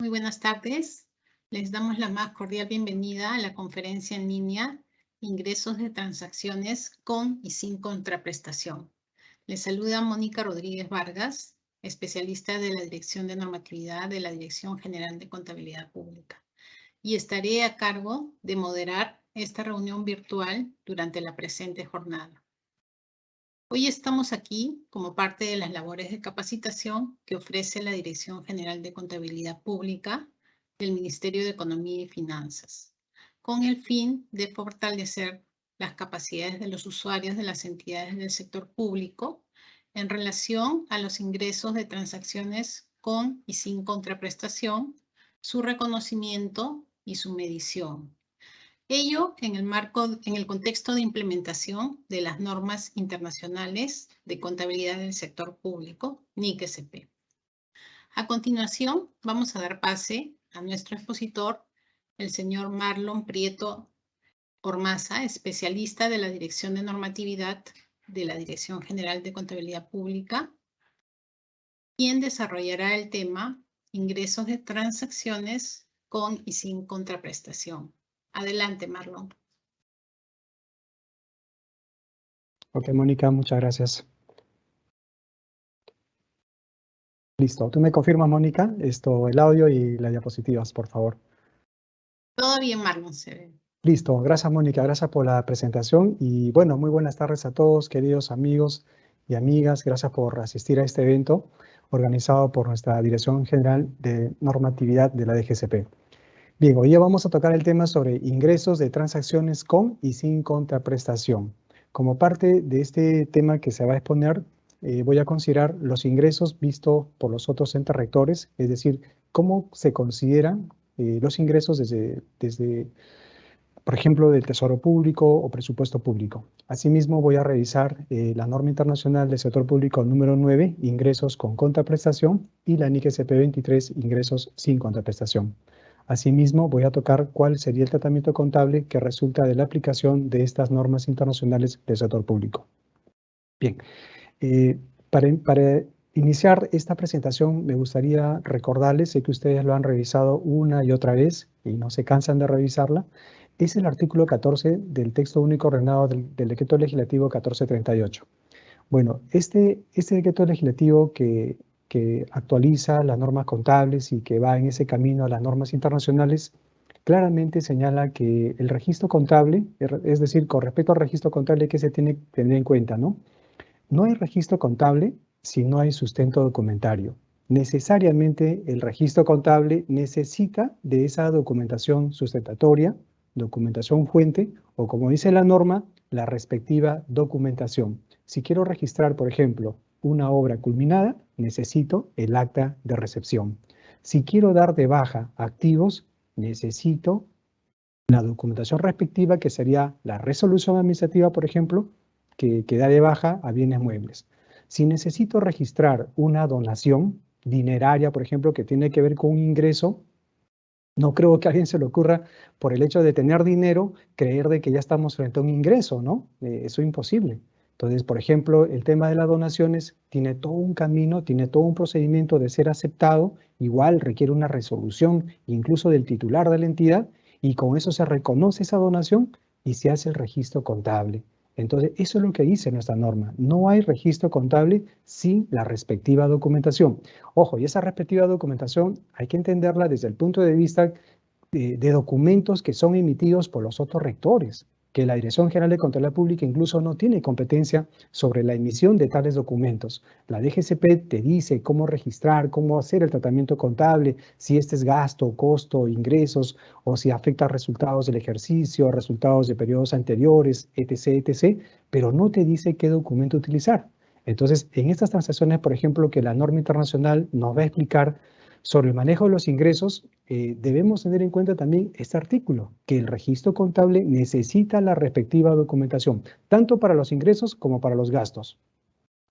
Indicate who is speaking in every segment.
Speaker 1: Muy buenas tardes. Les damos la más cordial bienvenida a la conferencia en línea Ingresos de transacciones con y sin contraprestación. Les saluda Mónica Rodríguez Vargas, especialista de la Dirección de Normatividad de la Dirección General de Contabilidad Pública, y estaré a cargo de moderar esta reunión virtual durante la presente jornada. Hoy estamos aquí como parte de las labores de capacitación que ofrece la Dirección General de Contabilidad Pública del Ministerio de Economía y Finanzas, con el fin de fortalecer las capacidades de los usuarios de las entidades del sector público en relación a los ingresos de transacciones con y sin contraprestación, su reconocimiento y su medición. Ello en el contexto de implementación de las normas internacionales de contabilidad del sector público, NIC-SP. A continuación, vamos a dar pase a nuestro expositor, el señor Marlon Prieto Ormaza, especialista de la Dirección de Normatividad de la Dirección General de Contabilidad Pública, quien desarrollará el tema ingresos de transacciones con y sin contraprestación. Adelante, Marlon.
Speaker 2: Ok, Mónica, muchas gracias. Listo. ¿Tú me confirmas, Mónica, el audio y las diapositivas, por favor?
Speaker 1: Todo bien, Marlon, se ve.
Speaker 2: Listo. Gracias, Mónica. Gracias por la presentación. Y bueno, muy buenas tardes a todos, queridos amigos y amigas. Gracias por asistir a este evento organizado por nuestra Dirección General de Normatividad de la DGCP. Bien, hoy vamos a tocar el tema sobre ingresos de transacciones con y sin contraprestación. Como parte de este tema que se va a exponer, voy a considerar los ingresos vistos por los otros entes rectores, es decir, cómo se consideran los ingresos desde, por ejemplo, del Tesoro Público o presupuesto público. Asimismo, voy a revisar la norma internacional del sector público número 9, ingresos con contraprestación, y la NIC-SP 23, ingresos sin contraprestación. Asimismo, voy a tocar cuál sería el tratamiento contable que resulta de la aplicación de estas normas internacionales del sector público. Bien, para iniciar esta presentación me gustaría recordarles, sé que ustedes lo han revisado una y otra vez y no se cansan de revisarla, es el artículo 14 del texto único ordenado del decreto legislativo 1438. Bueno, este decreto legislativo que actualiza las normas contables y que va en ese camino a las normas internacionales, claramente señala que el registro contable, es decir, con respecto al registro contable, que se tiene que tener en cuenta, ¿no? No hay registro contable si no hay sustento documentario. Necesariamente el registro contable necesita de esa documentación sustentatoria, documentación fuente, o como dice la norma, la respectiva documentación. Si quiero registrar, por ejemplo, una obra culminada, necesito el acta de recepción. Si quiero dar de baja activos, necesito la documentación respectiva, que sería la resolución administrativa, por ejemplo, que da de baja a bienes muebles. Si necesito registrar una donación dineraria, por ejemplo, que tiene que ver con un ingreso, no creo que a alguien se le ocurra, por el hecho de tener dinero, creer de que ya estamos frente a un ingreso, ¿no? Eso es imposible. Entonces, por ejemplo, el tema de las donaciones tiene todo un camino, tiene todo un procedimiento de ser aceptado, igual requiere una resolución incluso del titular de la entidad, y con eso se reconoce esa donación y se hace el registro contable. Entonces, eso es lo que dice nuestra norma. No hay registro contable sin la respectiva documentación. Ojo, y esa respectiva documentación hay que entenderla desde el punto de vista de documentos que son emitidos por los otros rectores, que la Dirección General de Contabilidad Pública incluso no tiene competencia sobre la emisión de tales documentos. La DGCP te dice cómo registrar, cómo hacer el tratamiento contable, si este es gasto, costo, ingresos, o si afecta a resultados del ejercicio, resultados de periodos anteriores, etc., etc., pero no te dice qué documento utilizar. Entonces, en estas transacciones, por ejemplo, que la norma internacional nos va a explicar sobre el manejo de los ingresos, debemos tener en cuenta también este artículo, que el registro contable necesita la respectiva documentación, tanto para los ingresos como para los gastos,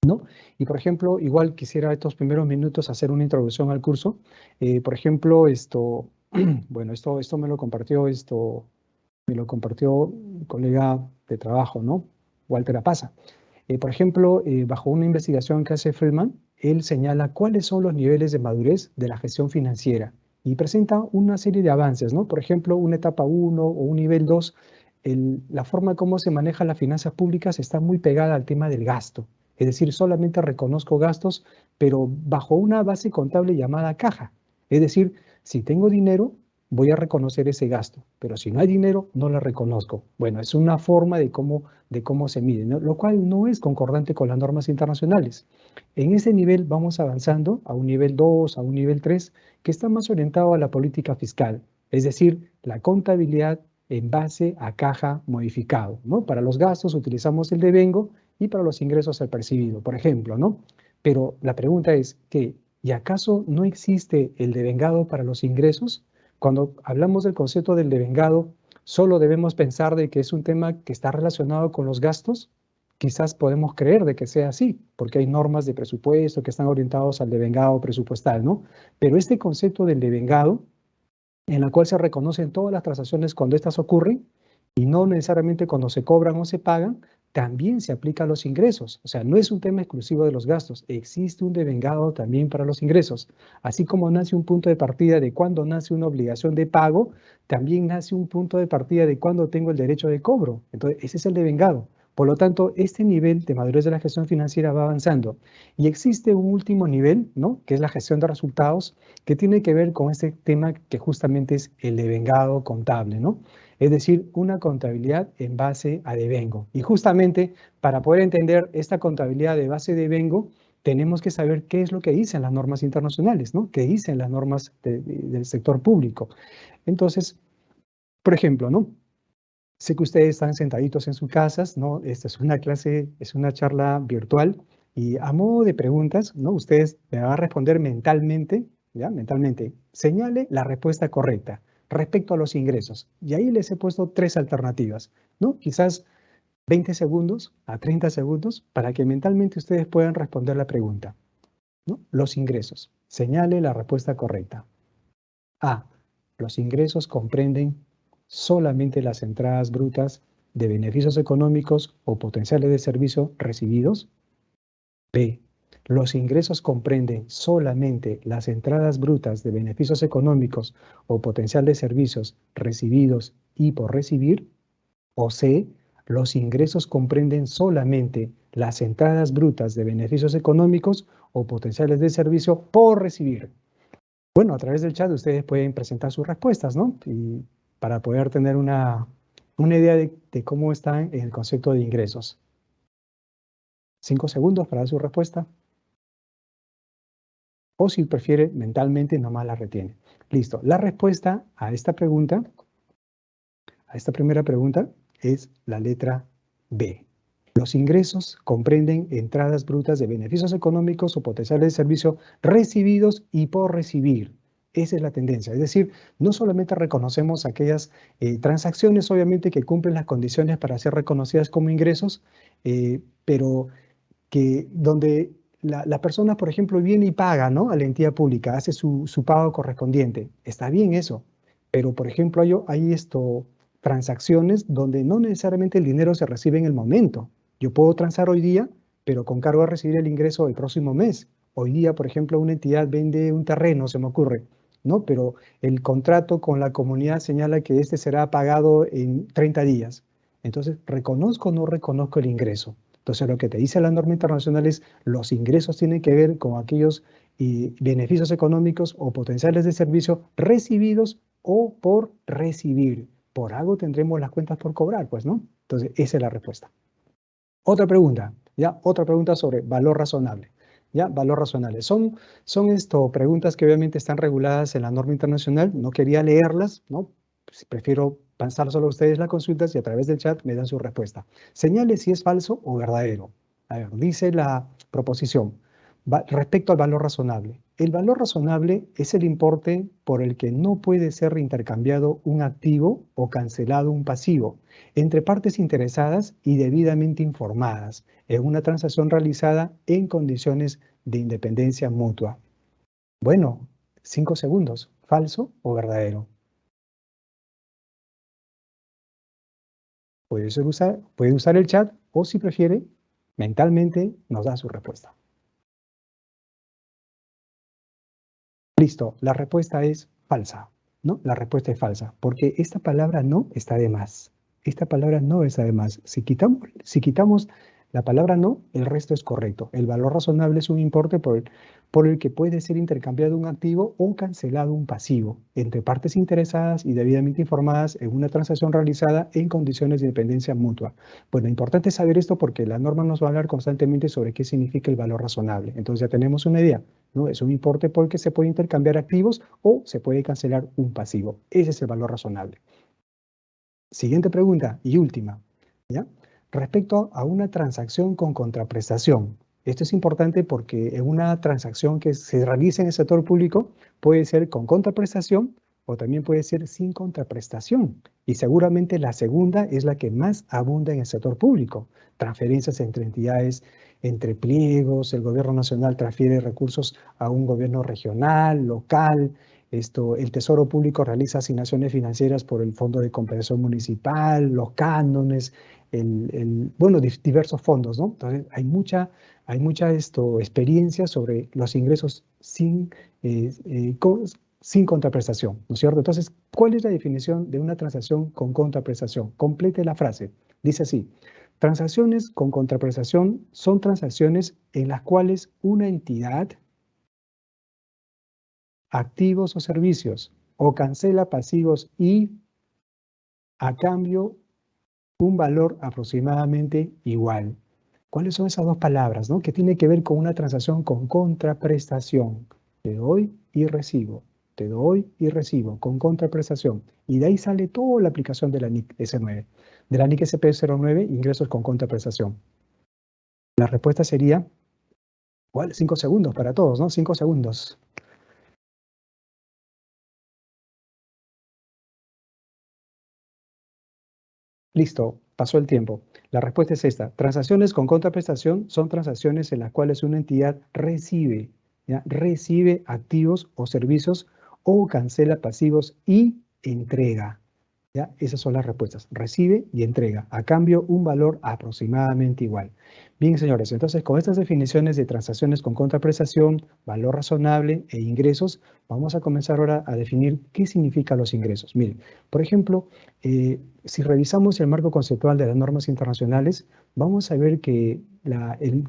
Speaker 2: ¿no? Y por ejemplo, igual quisiera estos primeros minutos hacer una introducción al curso. Por ejemplo, bueno, esto me lo compartió, un colega de trabajo, ¿no? Walter Apaza. Por ejemplo, bajo una investigación que hace Friedman, él señala cuáles son los niveles de madurez de la gestión financiera. y presenta una serie de avances, ¿no? Por ejemplo, una etapa 1 o un nivel 2, la forma como se manejan las finanzas públicas está muy pegada al tema del gasto. Es decir, solamente reconozco gastos, pero bajo una base contable llamada caja. Es decir, si tengo dinero, voy a reconocer ese gasto, pero si no hay dinero, no lo reconozco. Bueno, es una forma de cómo se mide, ¿no? Lo cual no es concordante con las normas internacionales. En ese nivel vamos avanzando a un nivel 2, a un nivel 3, que está más orientado a la política fiscal, es decir, la contabilidad en base a caja modificado, ¿no? Para los gastos utilizamos el devengo y para los ingresos el percibido, por ejemplo, ¿no? Pero la pregunta es que, ¿y acaso no existe el devengado para los ingresos? Cuando hablamos del concepto del devengado, ¿solo debemos pensar de que es un tema que está relacionado con los gastos? Quizás podemos creer de que sea así, porque hay normas de presupuesto que están orientados al devengado presupuestal, ¿no? Pero este concepto del devengado, en la cual se reconocen todas las transacciones cuando éstas ocurren y no necesariamente cuando se cobran o se pagan, también se aplica a los ingresos. O sea, no es un tema exclusivo de los gastos, existe un devengado también para los ingresos. Así como nace un punto de partida de cuando nace una obligación de pago, también nace un punto de partida de cuando tengo el derecho de cobro. Entonces, ese es el devengado. Por lo tanto, este nivel de madurez de la gestión financiera va avanzando. Y existe un último nivel, ¿no? Que es la gestión de resultados, que tiene que ver con este tema que justamente es el devengado contable, ¿no? Es decir, una contabilidad en base a devengo. Y justamente para poder entender esta contabilidad de base de devengo, tenemos que saber qué es lo que dicen las normas internacionales, ¿no? ¿Qué dicen las normas del sector público? Entonces, por ejemplo, ¿no? Sé que ustedes están sentaditos en sus casas, ¿no? Esta es una clase, es una charla virtual y a modo de preguntas, ¿no? Ustedes me van a responder mentalmente, ¿ya? Mentalmente, señale la respuesta correcta respecto a los ingresos. Y ahí les he puesto 3 alternativas, ¿no? Quizás 20 segundos a 30 segundos para que mentalmente ustedes puedan responder la pregunta, ¿no? Los ingresos. Señale la respuesta correcta. A. Los ingresos comprenden solamente las entradas brutas de beneficios económicos o potenciales de servicio recibidos. B. Los ingresos comprenden solamente las entradas brutas de beneficios económicos o potencial de servicios recibidos y por recibir. O C. Los ingresos comprenden solamente las entradas brutas de beneficios económicos o potenciales de servicio por recibir. Bueno, a través del chat ustedes pueden presentar sus respuestas, ¿no? Y para poder tener una idea de cómo están en el concepto de ingresos. 5 segundos para dar su respuesta. O si prefiere, mentalmente nomás la retiene. Listo. La respuesta a esta pregunta, a esta primera pregunta, es la letra B. Los ingresos comprenden entradas brutas de beneficios económicos o potenciales de servicio recibidos y por recibir. Esa es la tendencia. Es decir, no solamente reconocemos aquellas transacciones, obviamente, que cumplen las condiciones para ser reconocidas como ingresos, pero que donde la persona, por ejemplo, viene y paga, ¿no? A la entidad pública, hace su pago correspondiente. Está bien eso, pero, por ejemplo, hay transacciones donde no necesariamente el dinero se recibe en el momento. Yo puedo transar hoy día, pero con cargo a recibir el ingreso el próximo mes. Hoy día, por ejemplo, una entidad vende un terreno, se me ocurre, ¿no? Pero el contrato con la comunidad señala que este será pagado en 30 días. Entonces, ¿reconozco o no reconozco el ingreso? Entonces, lo que te dice la norma internacional es los ingresos tienen que ver con aquellos beneficios económicos o potenciales de servicio recibidos o por recibir. Por algo tendremos las cuentas por cobrar, pues, ¿no? Entonces, esa es la respuesta. Otra pregunta, ¿ya? Otra pregunta sobre valor razonable, ¿ya? Valor razonable. Son preguntas que obviamente están reguladas en la norma internacional. No quería leerlas, ¿no? Pues prefiero pasar solo a ustedes las consultas y a través del chat me dan su respuesta. Señale si es falso o verdadero. A ver, dice la proposición. Respecto al valor razonable. El valor razonable es el importe por el que no puede ser intercambiado un activo o cancelado un pasivo entre partes interesadas y debidamente informadas en una transacción realizada en condiciones de independencia mutua. Bueno, 5 segundos. ¿Falso o verdadero? Puede usar el chat o si prefiere, mentalmente nos da su respuesta. Listo, la respuesta es falsa, ¿no? La respuesta es falsa, porque esta palabra no está de más. Esta palabra no está de más. Si quitamos la palabra no, el resto es correcto. El valor razonable es un importe por el que puede ser intercambiado un activo o cancelado un pasivo entre partes interesadas y debidamente informadas en una transacción realizada en condiciones de dependencia mutua. Bueno, importante saber esto porque la norma nos va a hablar constantemente sobre qué significa el valor razonable. Entonces ya tenemos una idea, ¿no? Es un importe por el que se puede intercambiar activos o se puede cancelar un pasivo. Ese es el valor razonable. Siguiente pregunta y última, ¿ya? Respecto a una transacción con contraprestación. Esto es importante porque en una transacción que se realiza en el sector público puede ser con contraprestación o también puede ser sin contraprestación. Y seguramente la segunda es la que más abunda en el sector público. Transferencias entre entidades, entre pliegos, el gobierno nacional transfiere recursos a un gobierno regional, local. El Tesoro Público realiza asignaciones financieras por el Fondo de Compensación Municipal, los cánones, bueno, diversos fondos, ¿no? Entonces, hay mucha experiencia sobre los ingresos sin contraprestación, ¿no es cierto? Entonces, ¿cuál es la definición de una transacción con contraprestación? Complete la frase. Dice así: transacciones con contraprestación son transacciones en las cuales una entidad, activos o servicios, o cancela pasivos y, a cambio, un valor aproximadamente igual. ¿Cuáles son esas dos palabras, no? Que tiene que ver con una transacción con contraprestación. Te doy y recibo. Te doy y recibo con contraprestación. Y de ahí sale toda la aplicación de la NIC S9. De la NIC SP09, ingresos con contraprestación. La respuesta sería, ¿cuál? 5 segundos para todos, ¿no? 5 segundos. Listo, pasó el tiempo. La respuesta es esta. Transacciones con contraprestación son transacciones en las cuales una entidad recibe, ¿ya? Recibe activos o servicios o cancela pasivos y entrega. ¿Ya? Esas son las respuestas. Recibe y entrega. A cambio, un valor aproximadamente igual. Bien, señores, entonces con estas definiciones de transacciones con contraprestación, valor razonable e ingresos, vamos a comenzar ahora a definir qué significan los ingresos. Miren, por ejemplo, si revisamos el marco conceptual de las normas internacionales, vamos a ver que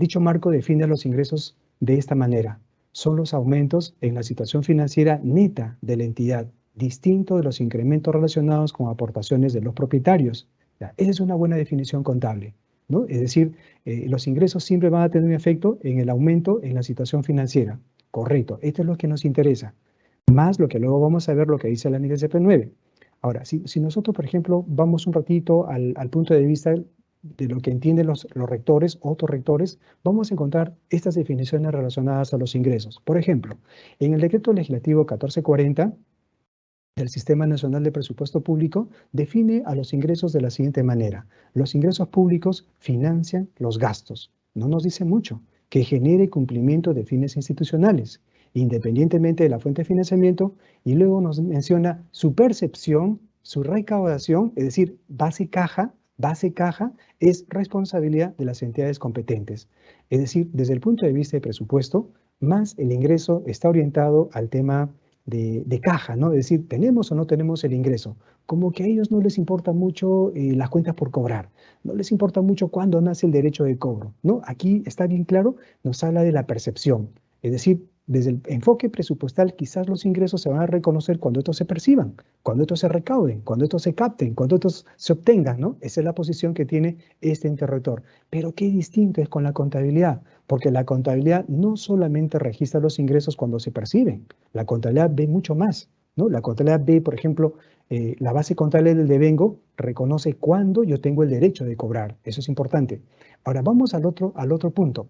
Speaker 2: dicho marco define los ingresos de esta manera. Son los aumentos en la situación financiera neta de la entidad, distinto de los incrementos relacionados con aportaciones de los propietarios. Ya, esa es una buena definición contable, ¿no? Es decir, los ingresos siempre van a tener un efecto en el aumento en la situación financiera. Correcto, esto es lo que nos interesa. Más lo que luego vamos a ver lo que dice la NIC SP9. Ahora, si nosotros, por ejemplo, vamos un ratito al punto de vista de lo que entienden los rectores o autorrectores, vamos a encontrar estas definiciones relacionadas a los ingresos. Por ejemplo, en el decreto legislativo 1440, el Sistema Nacional de Presupuesto Público define a los ingresos de la siguiente manera. Los ingresos públicos financian los gastos. No nos dice mucho. Que genere cumplimiento de fines institucionales, independientemente de la fuente de financiamiento, y luego nos menciona su percepción, su recaudación, es decir, base caja, es responsabilidad de las entidades competentes. Es decir, desde el punto de vista de presupuesto, más el ingreso está orientado al tema de caja, ¿no? Es decir, ¿tenemos o no tenemos el ingreso? Como que a ellos no les importa mucho las cuentas por cobrar, no les importa mucho cuándo nace el derecho de cobro, ¿no? Aquí está bien claro, nos habla de la percepción, es decir, desde el enfoque presupuestal quizás los ingresos se van a reconocer cuando estos se perciban, cuando estos se recauden, cuando estos se capten, cuando estos se obtengan, ¿no? Esa es la posición que tiene este ente rector. Pero qué distinto es con la contabilidad, porque la contabilidad no solamente registra los ingresos cuando se perciben, la contabilidad ve mucho más, ¿no? La contabilidad ve, por ejemplo, la base contable del devengo reconoce cuándo yo tengo el derecho de cobrar. Eso es importante. Ahora vamos al otro punto.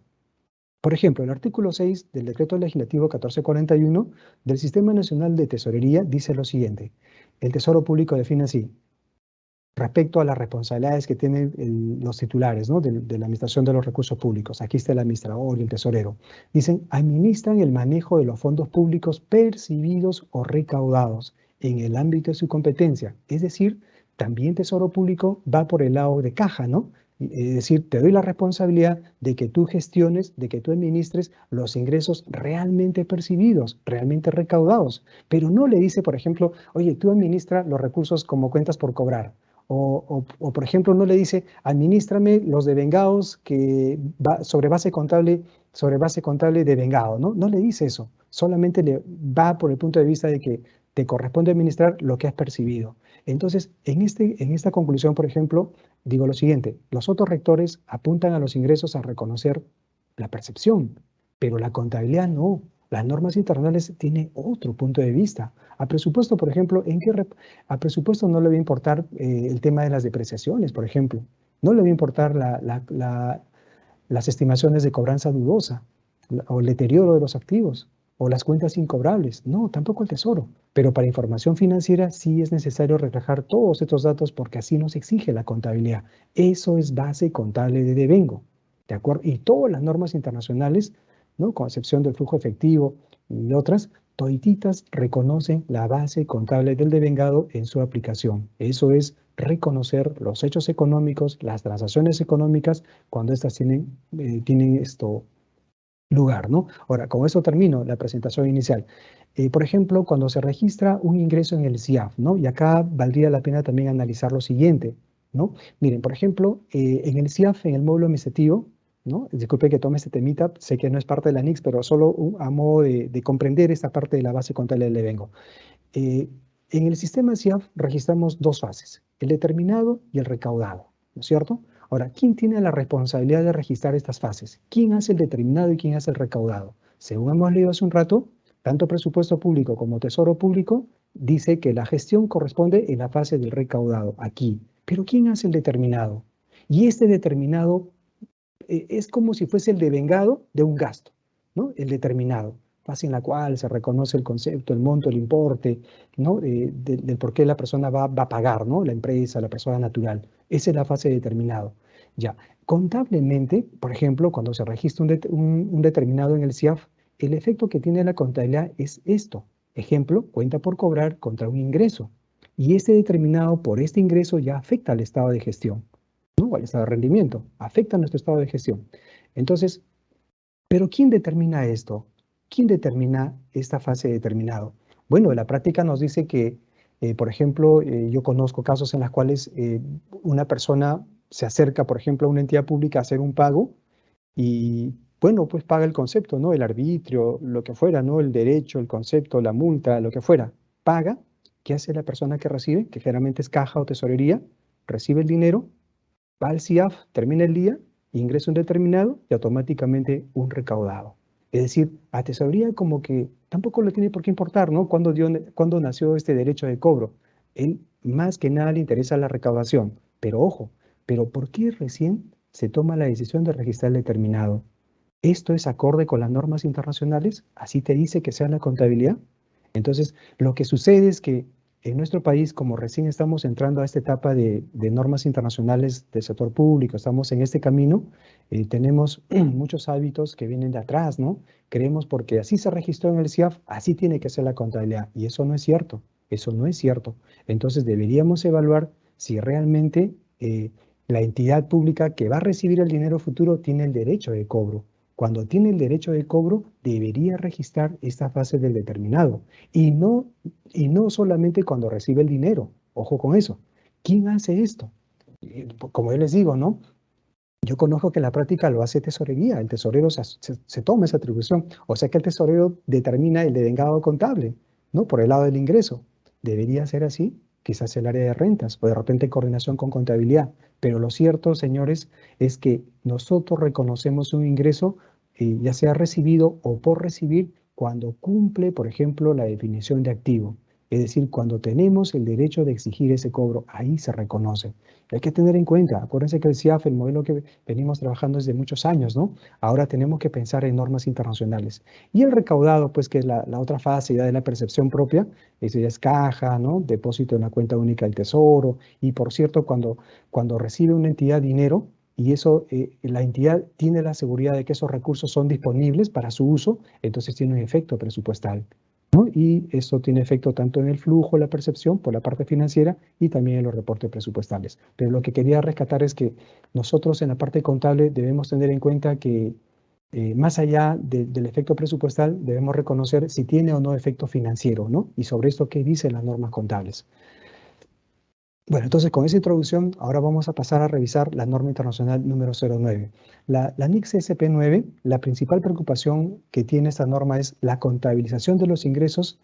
Speaker 2: Por ejemplo, el artículo 6 del Decreto Legislativo 1441 del Sistema Nacional de Tesorería dice lo siguiente. El Tesoro Público define así: respecto a las responsabilidades que tienen los titulares, ¿no? de la administración de los recursos públicos. Aquí está el administrador y el tesorero. Dicen, administran el manejo de los fondos públicos percibidos o recaudados en el ámbito de su competencia. Es decir, también Tesoro Público va por el lado de caja, ¿no? Es decir, te doy la responsabilidad de que tú gestiones, de que tú administres los ingresos realmente percibidos, realmente recaudados. Pero no le dice, por ejemplo, oye, tú administra los recursos como cuentas por cobrar. Por ejemplo, no le dice, administrame los devengados que va sobre base contable de vengado. No, no le dice eso. Solamente le va por el punto de vista de que te corresponde administrar lo que has percibido. Entonces, en esta conclusión, por ejemplo, digo lo siguiente, los otros rectores apuntan a los ingresos a reconocer la percepción, pero la contabilidad no. Las normas internacionales tienen otro punto de vista. A presupuesto, por ejemplo, a presupuesto no le va a importar el tema de las depreciaciones, por ejemplo. No le va a importar las estimaciones de cobranza dudosa o el deterioro de los activos o las cuentas incobrables. No, tampoco el tesoro. Pero para información financiera sí es necesario reflejar todos estos datos porque así nos exige la contabilidad. Eso es base contable de devengo. ¿De acuerdo? Y todas las normas internacionales, ¿no? Con excepción del flujo efectivo y otras, todititas reconocen la base contable del devengado en su aplicación. Eso es reconocer los hechos económicos, las transacciones económicas, cuando éstas tienen lugar, ¿no? Ahora, con eso termino la presentación inicial. Por ejemplo, cuando se registra un ingreso en el CIAF, ¿no? Y acá valdría la pena también analizar lo siguiente, ¿no? Miren, por ejemplo, en el CIAF, en el módulo administrativo, ¿no? Disculpe que tome este temita, sé que no es parte de la NICS, pero solo a modo de comprender esta parte de la base contable del devengo. En el sistema CIAF registramos dos fases, el determinado y el recaudado, ¿no es cierto? Ahora, ¿quién tiene la responsabilidad de registrar estas fases? ¿Quién hace el determinado y quién hace el recaudado? Según hemos leído hace un rato, tanto presupuesto público como tesoro público dice que la gestión corresponde en la fase del recaudado, aquí. Pero ¿quién hace el determinado? Y este determinado es como si fuese el devengado de un gasto, ¿no? El determinado, fase en la cual se reconoce el concepto, el monto, el importe, ¿no? Del por qué la persona va a pagar, ¿no? La empresa, la persona natural. Esa es la fase de determinado. Ya, contablemente, por ejemplo, cuando se registra un determinado en el CIAF, el efecto que tiene la contabilidad es esto. Ejemplo, cuenta por cobrar contra un ingreso. Y este determinado por este ingreso ya afecta al estado de gestión, ¿no? O al estado de rendimiento, afecta a nuestro estado de gestión. Entonces, ¿pero quién determina esto? ¿Quién determina esta fase de determinado? Bueno, la práctica nos dice que, por ejemplo, yo conozco casos en los cuales una persona se acerca, por ejemplo, a una entidad pública a hacer un pago y, bueno, pues paga el concepto, ¿no? El arbitrio, lo que fuera, ¿no? El derecho, el concepto, la multa, lo que fuera. Paga. ¿Qué hace la persona que recibe? Que generalmente es caja o tesorería. Recibe el dinero, va al CIAF, termina el día, ingresa un determinado y automáticamente un recaudado. Es decir, a tesorería como que tampoco le tiene por qué importar, ¿no? ¿Cuándo nació este derecho de cobro? Él más que nada le interesa la recaudación. Pero ojo, ¿pero por qué recién se toma la decisión de registrar el determinado? ¿Esto es acorde con las normas internacionales? ¿Así te dice que sea la contabilidad? Entonces, lo que sucede es que en nuestro país, como recién estamos entrando a esta etapa de normas internacionales del sector público, estamos en este camino, tenemos muchos hábitos que vienen de atrás, ¿no? Creemos porque así se registró en el CIAF, así tiene que ser la contabilidad. Y eso no es cierto, eso no es cierto. Entonces, deberíamos evaluar si realmente la entidad pública que va a recibir el dinero futuro tiene el derecho de cobro. Cuando tiene el derecho de cobro, debería registrar esta fase del determinado. Y no solamente cuando recibe el dinero. Ojo con eso. ¿Quién hace esto? Como yo les digo, ¿no? Yo conozco que en la práctica lo hace tesorería. El tesorero se toma esa atribución. O sea que el tesorero determina el devengado contable, ¿no? Por el lado del ingreso. ¿Debería ser así? Quizás el área de rentas o de repente en coordinación con contabilidad. Pero lo cierto, señores, es que nosotros reconocemos un ingreso, ya sea recibido o por recibir, cuando cumple, por ejemplo, la definición de activo. Es decir, cuando tenemos el derecho de exigir ese cobro, ahí se reconoce. Hay que tener en cuenta, acuérdense que el CIAF, el modelo que venimos trabajando desde muchos años, ¿no? Ahora tenemos que pensar en normas internacionales. Y el recaudado, pues que es la otra fase ya de la percepción propia, eso ya es caja, ¿no? Depósito en la cuenta única del tesoro. Y por cierto, cuando recibe una entidad dinero, y eso, la entidad tiene la seguridad de que esos recursos son disponibles para su uso, entonces tiene un efecto presupuestal. ¿no? Y eso tiene efecto tanto en el flujo, la percepción, por la parte financiera y también en los reportes presupuestales. Pero lo que quería rescatar es que nosotros en la parte contable debemos tener en cuenta que más allá del efecto presupuestal, debemos reconocer si tiene o no efecto financiero, ¿no? Y sobre esto, ¿qué dicen las normas contables? Bueno, entonces con esa introducción, ahora vamos a pasar a revisar la norma internacional número 09. La NICS SP9, la principal preocupación que tiene esta norma es la contabilización de los ingresos.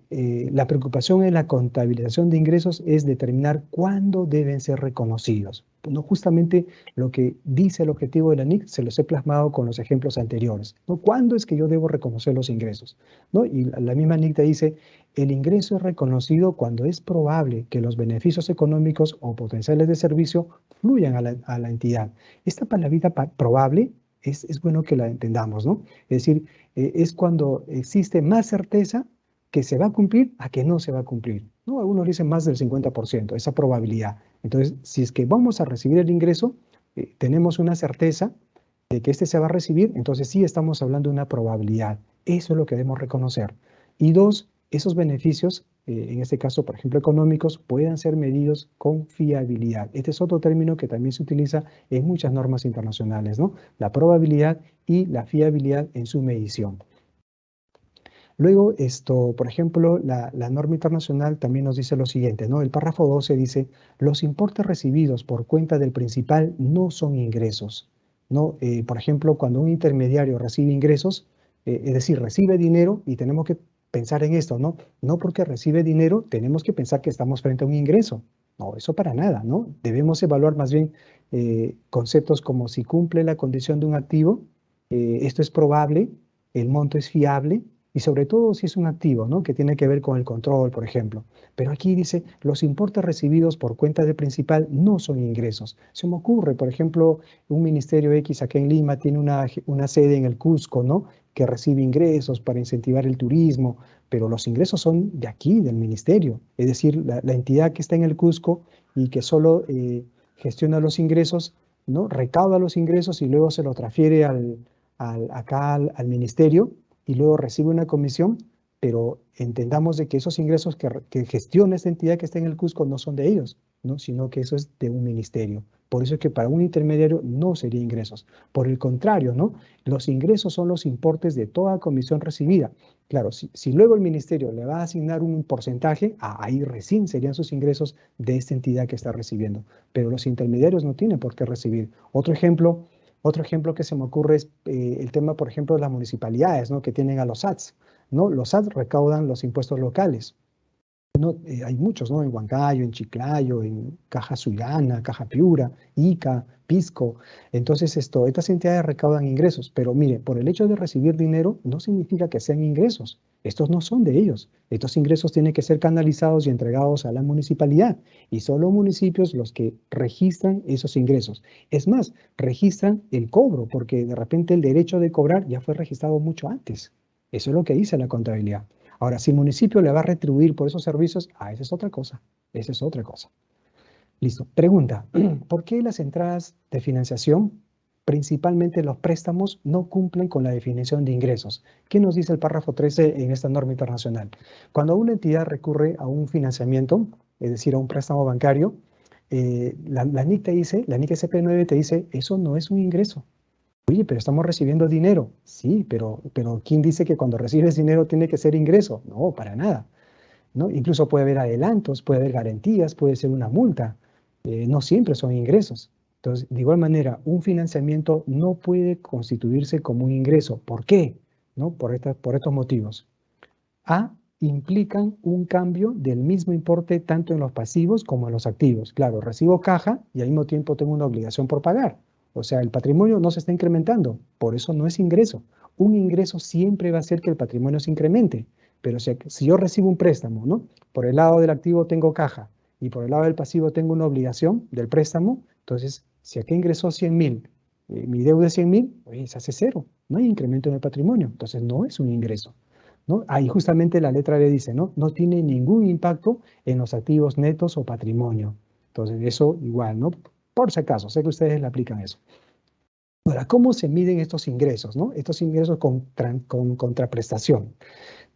Speaker 2: La preocupación en la contabilización de ingresos es determinar cuándo deben ser reconocidos. No, justamente lo que dice el objetivo de la NIC se los he plasmado con los ejemplos anteriores, ¿no? ¿Cuándo es que yo debo reconocer los ingresos? ¿No? Y la misma NIC te dice, el ingreso es reconocido cuando es probable que los beneficios económicos o potenciales de servicio fluyan a la entidad. Esta palabrita probable es bueno que la entendamos, ¿no? Es decir, es cuando existe más certeza que se va a cumplir a que no se va a cumplir, ¿no? Algunos dicen más del 50%, esa probabilidad. Entonces, si es que vamos a recibir el ingreso, tenemos una certeza de que este se va a recibir, entonces sí estamos hablando de una probabilidad. Eso es lo que debemos reconocer. Y dos, esos beneficios, en este caso, por ejemplo, económicos, puedan ser medidos con fiabilidad. Este es otro término que también se utiliza en muchas normas internacionales, ¿no? La probabilidad y la fiabilidad en su medición. Luego, por ejemplo, la norma internacional también nos dice lo siguiente, ¿no? El párrafo 12 dice, los importes recibidos por cuenta del principal no son ingresos, ¿no? Por ejemplo, cuando un intermediario recibe ingresos, es decir, recibe dinero, y tenemos que pensar en esto, ¿no? No porque recibe dinero tenemos que pensar que estamos frente a un ingreso. No, eso para nada, ¿no? Debemos evaluar más bien conceptos como si cumple la condición de un activo, esto es probable, el monto es fiable, y sobre todo si es un activo, ¿no? Que tiene que ver con el control, por ejemplo. Pero aquí dice, los importes recibidos por cuenta de principal no son ingresos. Se me ocurre, por ejemplo, un ministerio X acá en Lima tiene una sede en el Cusco, ¿no? Que recibe ingresos para incentivar el turismo, pero los ingresos son de aquí, del ministerio. Es decir, la entidad que está en el Cusco y que solo gestiona los ingresos, ¿no? Recauda los ingresos y luego se los transfiere acá al ministerio, y luego recibe una comisión, pero entendamos de que esos ingresos que gestiona esta entidad que está en el Cusco no son de ellos, ¿no? Sino que eso es de un ministerio. Por eso es que para un intermediario no sería ingresos. Por el contrario, ¿no? Los ingresos son los importes de toda comisión recibida. Claro, si luego el ministerio le va a asignar un porcentaje, ahí recién serían sus ingresos de esta entidad que está recibiendo. Pero los intermediarios no tienen por qué recibir. Otro ejemplo que se me ocurre es el tema, por ejemplo, de las municipalidades, ¿no? Que tienen a los SATs, ¿no? Los SATs recaudan los impuestos locales. ¿No? Hay muchos, ¿no? En Huancayo, en Chiclayo, en Caja Sullana, Caja Piura, Ica, Pisco. Entonces, estas entidades recaudan ingresos, pero mire, por el hecho de recibir dinero no significa que sean ingresos. Estos no son de ellos. Estos ingresos tienen que ser canalizados y entregados a la municipalidad, y son los municipios los que registran esos ingresos. Es más, registran el cobro, porque de repente el derecho de cobrar ya fue registrado mucho antes. Eso es lo que dice la contabilidad. Ahora, si el municipio le va a retribuir por esos servicios, esa es otra cosa. Esa es otra cosa. Listo. Pregunta, ¿por qué las entradas de financiación, principalmente los préstamos, no cumplen con la definición de ingresos? ¿Qué nos dice el párrafo 13 en esta norma internacional? Cuando una entidad recurre a un financiamiento, es decir, a un préstamo bancario, la NIC te dice, la NIC SP9 te dice, eso no es un ingreso. Oye, pero estamos recibiendo dinero. Sí, pero ¿quién dice que cuando recibes dinero tiene que ser ingreso? No, para nada, ¿no? Incluso puede haber adelantos, puede haber garantías, puede ser una multa. No siempre son ingresos. Entonces, de igual manera, un financiamiento no puede constituirse como un ingreso. ¿Por qué? ¿No? Por estos motivos. A, implican un cambio del mismo importe tanto en los pasivos como en los activos. Claro, recibo caja y al mismo tiempo tengo una obligación por pagar. O sea, el patrimonio no se está incrementando, por eso no es ingreso. Un ingreso siempre va a hacer que el patrimonio se incremente, pero si yo recibo un préstamo, ¿no? Por el lado del activo tengo caja y por el lado del pasivo tengo una obligación del préstamo, entonces si aquí ingresó 100.000, mi deuda es 100.000, oye, se hace cero, no hay incremento en el patrimonio, entonces no es un ingreso, ¿no? Ahí justamente la letra B dice, ¿no? No tiene ningún impacto en los activos netos o patrimonio. Entonces, eso igual, ¿no? Por si acaso, sé que ustedes le aplican eso. Ahora, ¿cómo se miden estos ingresos, ¿no? Estos ingresos con contraprestación.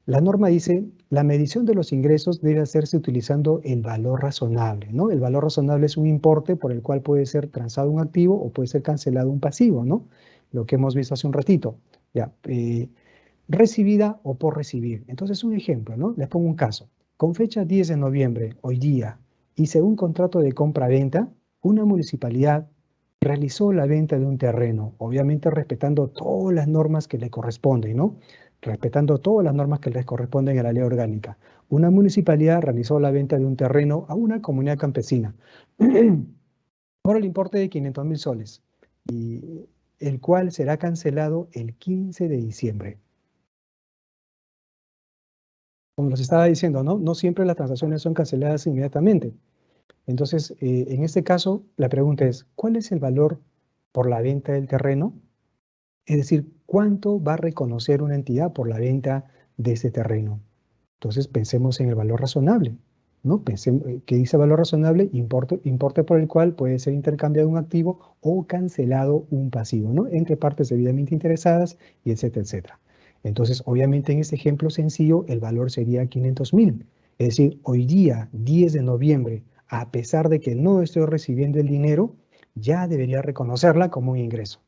Speaker 2: La norma dice, la medición de los ingresos debe hacerse utilizando el valor razonable, ¿no? El valor razonable es un importe por el cual puede ser transado un activo o puede ser cancelado un pasivo, ¿no? Lo que hemos visto hace un ratito. Ya, recibida o por recibir. Entonces, un ejemplo, ¿no? Les pongo un caso. Con fecha 10 de noviembre, hoy día, y según contrato de compra-venta, una municipalidad realizó la venta de un terreno, obviamente respetando todas las normas que le corresponden, ¿no? Respetando todas las normas que les corresponden a la ley orgánica. Una municipalidad realizó la venta de un terreno a una comunidad campesina por el importe de 500.000 soles, y el cual será cancelado el 15 de diciembre. Como les estaba diciendo, ¿no? No siempre las transacciones son canceladas inmediatamente. Entonces, en este caso, la pregunta es, ¿cuál es el valor por la venta del terreno? Es decir, ¿cuánto va a reconocer una entidad por la venta de ese terreno? Entonces, pensemos en el valor razonable, ¿no? Pensemos, ¿qué dice valor razonable? Importe por el cual puede ser intercambiado un activo o cancelado un pasivo, ¿no? Entre partes debidamente interesadas y etcétera, etcétera. Entonces, obviamente, en este ejemplo sencillo, el valor sería 500.000. Es decir, hoy día, 10 de noviembre, a pesar de que no estoy recibiendo el dinero, ya debería reconocerla como un ingreso.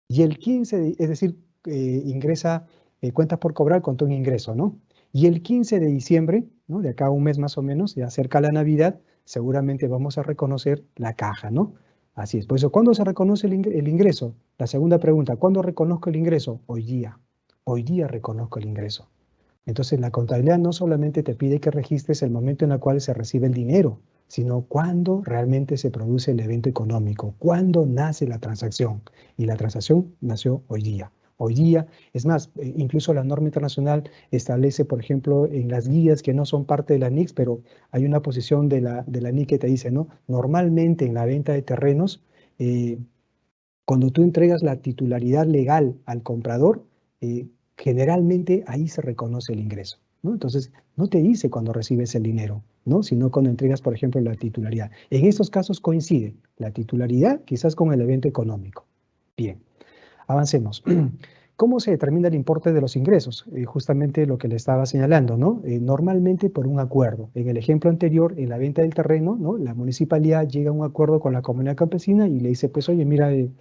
Speaker 2: Y el 15, es decir, ingresa cuentas por cobrar con todo un ingreso, ¿no? Y el 15 de diciembre, ¿no? De acá a un mes más o menos, ya cerca la Navidad, seguramente vamos a reconocer la caja, ¿no? Así es. Por eso, ¿cuándo se reconoce el ingreso? La segunda pregunta, ¿cuándo reconozco el ingreso? Hoy día. Hoy día reconozco el ingreso. Entonces, la contabilidad no solamente te pide que registres el momento en el cual se recibe el dinero, sino cuándo realmente se produce el evento económico, cuándo nace la transacción. Y la transacción nació hoy día. Hoy día, es más, incluso la norma internacional establece, por ejemplo, en las guías que no son parte de la NICS, pero hay una posición de la NIC que te dice, ¿no? Normalmente en la venta de terrenos, cuando tú entregas la titularidad legal al comprador, generalmente ahí se reconoce el ingreso, ¿no? Entonces, no te dice cuando recibes el dinero, ¿no? Sino cuando entregas, por ejemplo, la titularidad. En estos casos coincide la titularidad quizás con el evento económico. Bien, avancemos. ¿Cómo se determina el importe de los ingresos? Justamente lo que le estaba señalando, ¿no? Normalmente por un acuerdo. En el ejemplo anterior, en la venta del terreno, ¿no? La municipalidad llega a un acuerdo con la comunidad campesina y le dice, pues, oye, mira, el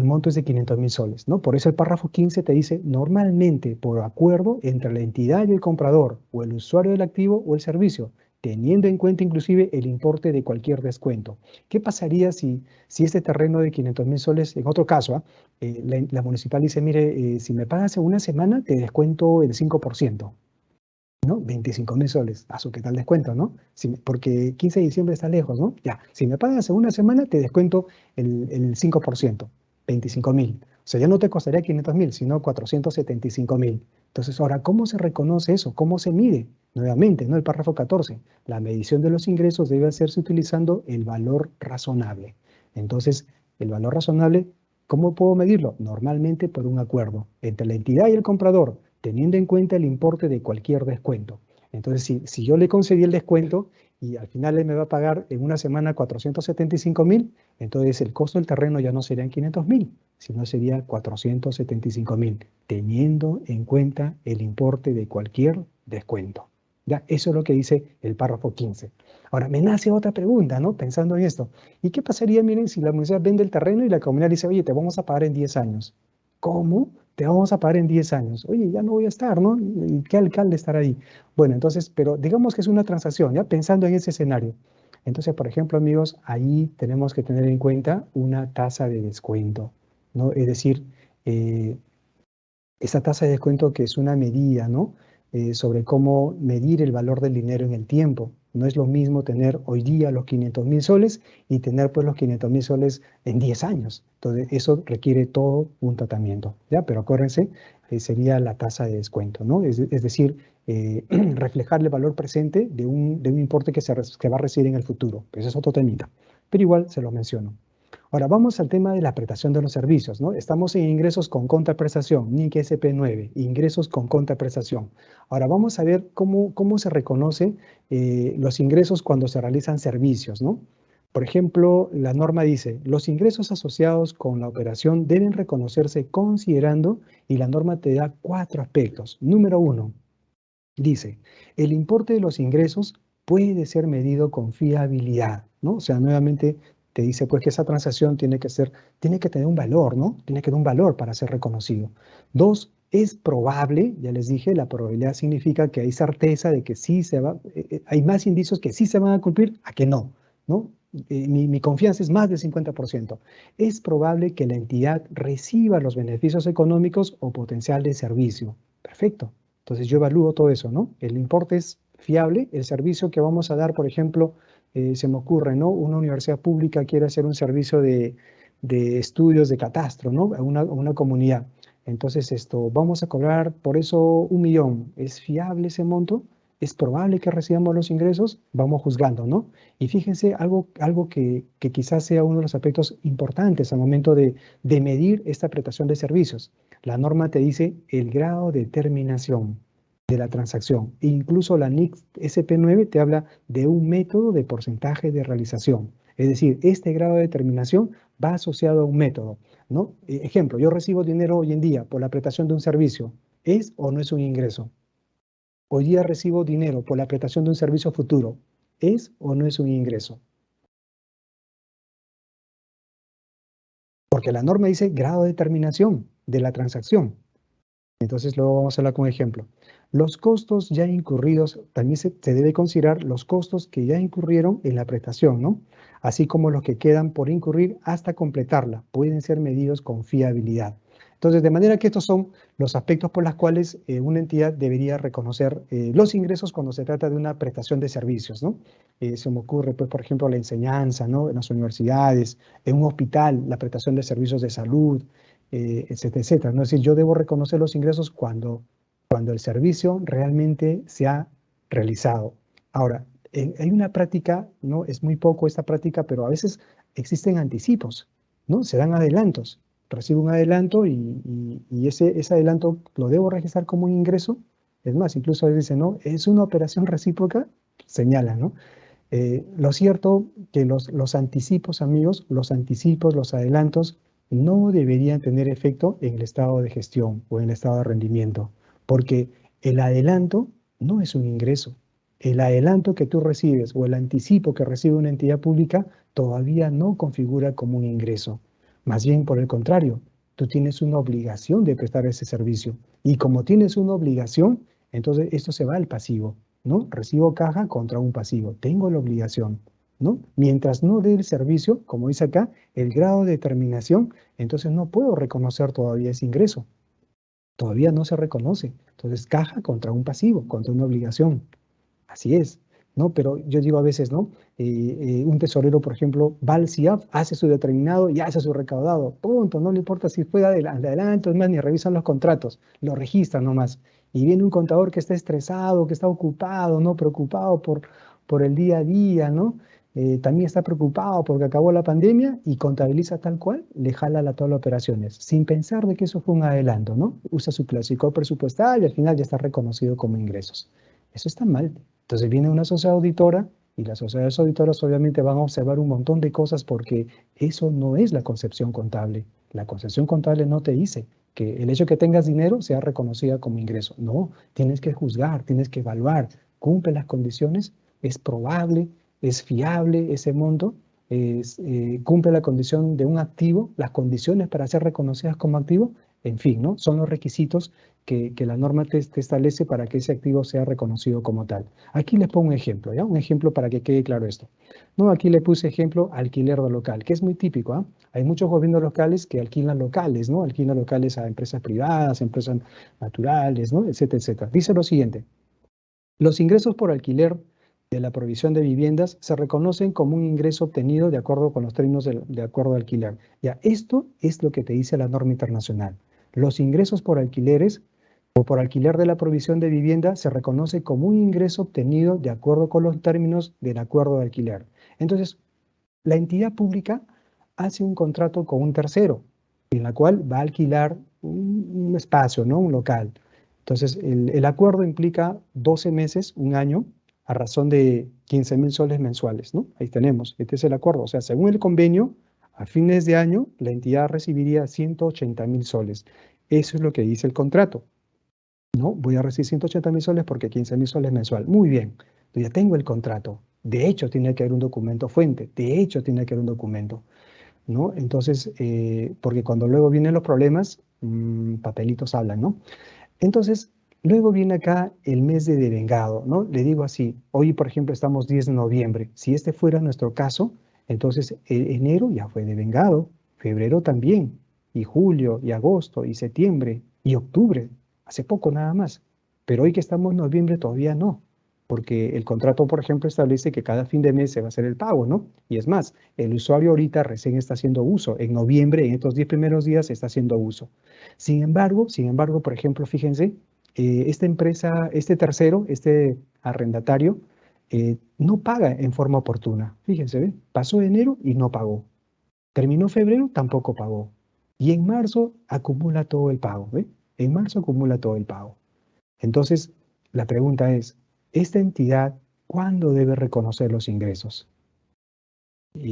Speaker 2: monto es de 500.000 soles, ¿no? Por eso el párrafo 15 te dice, normalmente por acuerdo entre la entidad y el comprador, o el usuario del activo o el servicio, teniendo en cuenta inclusive el importe de cualquier descuento. ¿Qué pasaría si este terreno de 500.000 soles, en otro caso, la municipal dice, mire, si me pagas en una semana, te descuento el 5%? ¿No? 25.000 soles. ¿Qué tal descuento, no? Porque 15 de diciembre está lejos, ¿no? Ya, si me pagas en una semana, te descuento el 5%, 25.000. O sea, ya no te costaría 500.000, sino 475.000. Entonces, ahora, ¿cómo se reconoce eso? ¿Cómo se mide? Nuevamente, ¿no? El párrafo 14. La medición de los ingresos debe hacerse utilizando el valor razonable. Entonces, el valor razonable, ¿cómo puedo medirlo? Normalmente por un acuerdo entre la entidad y el comprador, teniendo en cuenta el importe de cualquier descuento. Entonces, si yo le concedí el descuento y al final él me va a pagar en una semana 475.000, entonces el costo del terreno ya no serían 500.000, sino sería 475.000, teniendo en cuenta el importe de cualquier descuento. ¿Ya? Eso es lo que dice el párrafo 15. Ahora, me nace otra pregunta, ¿no? Pensando en esto. ¿Y qué pasaría, miren, si la municipalidad vende el terreno y la comunidad dice, oye, te vamos a pagar en 10 años? ¿Cómo? Te vamos a pagar en 10 años. Oye, ya no voy a estar, ¿no? ¿Y qué alcalde estará ahí? Bueno, entonces, pero digamos que es una transacción, ya pensando en ese escenario. Entonces, por ejemplo, amigos, ahí tenemos que tener en cuenta una tasa de descuento, ¿no? Es decir, esa tasa de descuento que es una medida, ¿no? Sobre cómo medir el valor del dinero en el tiempo. No es lo mismo tener hoy día los 500.000 soles y tener pues los 500.000 soles en 10 años. Entonces, eso requiere todo un tratamiento, ¿ya? Pero acuérdense, sería la tasa de descuento, ¿no? Es decir, reflejar el valor presente de un importe que va a recibir en el futuro. Ese es otro temita, pero igual se lo menciono. Ahora vamos al tema de la prestación de los servicios, ¿no? Estamos en ingresos con contraprestación, NIC SP9, ingresos con contraprestación. Ahora vamos a ver cómo se reconoce los ingresos cuando se realizan servicios, ¿no? Por ejemplo, la norma dice, los ingresos asociados con la operación deben reconocerse considerando, y la norma te da 4 aspectos. Número 1, dice, el importe de los ingresos puede ser medido con fiabilidad, ¿no? O sea, nuevamente te dice pues que esa transacción tiene que tener un valor, ¿no? Tiene que tener un valor para ser reconocido. 2, es probable, ya les dije, la probabilidad significa que hay certeza de que sí se va, hay más indicios que sí se van a cumplir a que no, ¿no? Mi confianza es más del 50%. Es probable que la entidad reciba los beneficios económicos o potencial de servicio. Perfecto. Entonces yo evalúo todo eso, ¿no? El importe es fiable, el servicio que vamos a dar, por ejemplo, se me ocurre, ¿no? Una universidad pública quiere hacer un servicio de estudios de catastro, ¿no? A una comunidad. Entonces vamos a cobrar por eso 1 millón. ¿Es fiable ese monto? ¿Es probable que recibamos los ingresos? Vamos juzgando, ¿no? Y fíjense algo que quizás sea uno de los aspectos importantes al momento de medir esta prestación de servicios. La norma te dice el grado de terminación de la transacción. E incluso la NIC SP9 te habla de un método de porcentaje de realización. Es decir, este grado de terminación va asociado a un método, ¿no? Ejemplo, yo recibo dinero hoy en día por la prestación de un servicio. ¿Es o no es un ingreso? Hoy día recibo dinero por la prestación de un servicio futuro. ¿Es o no es un ingreso? Porque la norma dice grado de terminación de la transacción. Entonces luego vamos a hablar con un ejemplo. Los costos ya incurridos, también se debe considerar los costos que ya incurrieron en la prestación, ¿no? Así como los que quedan por incurrir hasta completarla. Pueden ser medidos con fiabilidad. Entonces, de manera que estos son los aspectos por los cuales una entidad debería reconocer los ingresos cuando se trata de una prestación de servicios, ¿no? Se me ocurre, pues, por ejemplo, la enseñanza, ¿no? En las universidades, en un hospital, la prestación de servicios de salud, etcétera, etcétera, ¿no? Es decir, yo debo reconocer los ingresos cuando el servicio realmente se ha realizado. Ahora, hay una práctica, ¿no? Es muy poco esta práctica, pero a veces existen anticipos, ¿no? Se dan adelantos. Recibo un adelanto y ese adelanto lo debo registrar como un ingreso. Es más, incluso a veces dicen, ¿no? Es una operación recíproca, señalan, ¿no? Lo cierto que los anticipos, amigos, los anticipos, los adelantos, no deberían tener efecto en el estado de gestión o en el estado de rendimiento, porque el adelanto no es un ingreso. El adelanto que tú recibes o el anticipo que recibe una entidad pública todavía no configura como un ingreso. Más bien, por el contrario, tú tienes una obligación de prestar ese servicio. Y como tienes una obligación, entonces esto se va al pasivo, ¿no? Recibo caja contra un pasivo. Tengo la obligación, ¿no? Mientras no dé el servicio, como dice acá, el grado de terminación, entonces no puedo reconocer todavía ese ingreso. Todavía no se reconoce. Entonces, caja contra un pasivo, contra una obligación. Así es, ¿no? Pero yo digo a veces, ¿no? Un tesorero, por ejemplo, va al CIAF, hace su determinado y hace su recaudado. Punto, no le importa si fue adelante, es más, ni revisan los contratos, lo registran nomás. Y viene un contador que está estresado, que está ocupado, ¿no? Preocupado por el día a día, ¿no? También está preocupado porque acabó la pandemia y contabiliza tal cual, le jala la tabla de operaciones, sin pensar de que eso fue un adelanto, ¿no? Usa su clásico presupuestal y al final ya está reconocido como ingresos. Eso está mal. Entonces viene una sociedad auditora y las sociedades auditoras obviamente van a observar un montón de cosas porque eso no es la concepción contable. La concepción contable no te dice que el hecho de que tengas dinero sea reconocida como ingreso. No, tienes que juzgar, tienes que evaluar, cumple las condiciones, es probable, es fiable ese monto, cumple la condición de un activo, las condiciones para ser reconocidas como activo, en fin, ¿no? Son los requisitos que la norma te establece para que ese activo sea reconocido como tal. Aquí les pongo un ejemplo, ¿ya? Un ejemplo para que quede claro esto. No, aquí le puse ejemplo alquiler de local, que es muy típico, ¿ah? Hay muchos gobiernos locales que alquilan locales, ¿no? Alquilan locales a empresas privadas, empresas naturales, ¿no? Etcétera, etcétera. Dice lo siguiente. Los ingresos por alquiler de la provisión de viviendas se reconocen como un ingreso obtenido de acuerdo con los términos de acuerdo de alquiler. Ya, esto es lo que te dice la norma internacional. Los ingresos por alquileres o por alquiler de la provisión de vivienda se reconoce como un ingreso obtenido de acuerdo con los términos del acuerdo de alquiler. Entonces, la entidad pública hace un contrato con un tercero, en la cual va a alquilar un espacio, ¿no? Un local. Entonces, el acuerdo implica 12 meses, un año, a razón de 15.000 soles mensuales, ¿no? Ahí tenemos, este es el acuerdo. O sea, según el convenio, a fines de año, la entidad recibiría 180.000 soles. Eso es lo que dice el contrato, ¿no? Voy a recibir 180.000 soles porque 15.000 soles mensual. Muy bien, yo ya tengo el contrato. De hecho, tiene que haber un documento fuente. De hecho, tiene que haber un documento, ¿no? Entonces, porque cuando luego vienen los problemas, papelitos hablan, ¿no? Entonces, luego viene acá el mes de devengado, ¿no? Le digo así, hoy por ejemplo estamos 10 de noviembre. Si este fuera nuestro caso, entonces enero ya fue devengado, febrero también, y julio, y agosto, y septiembre, y octubre, hace poco nada más. Pero hoy que estamos en noviembre todavía no, porque el contrato, por ejemplo, establece que cada fin de mes se va a hacer el pago, ¿no? Y es más, el usuario ahorita recién está haciendo uso. En noviembre, en estos 10 primeros días, está haciendo uso. Sin embargo, por ejemplo, fíjense, esta empresa, este tercero, este arrendatario, no paga en forma oportuna. Fíjense, ¿ve? Pasó enero y no pagó. Terminó febrero, tampoco pagó. Y en marzo acumula todo el pago, ¿ve? En marzo acumula todo el pago. Entonces, la pregunta es, ¿esta entidad cuándo debe reconocer los ingresos? Ya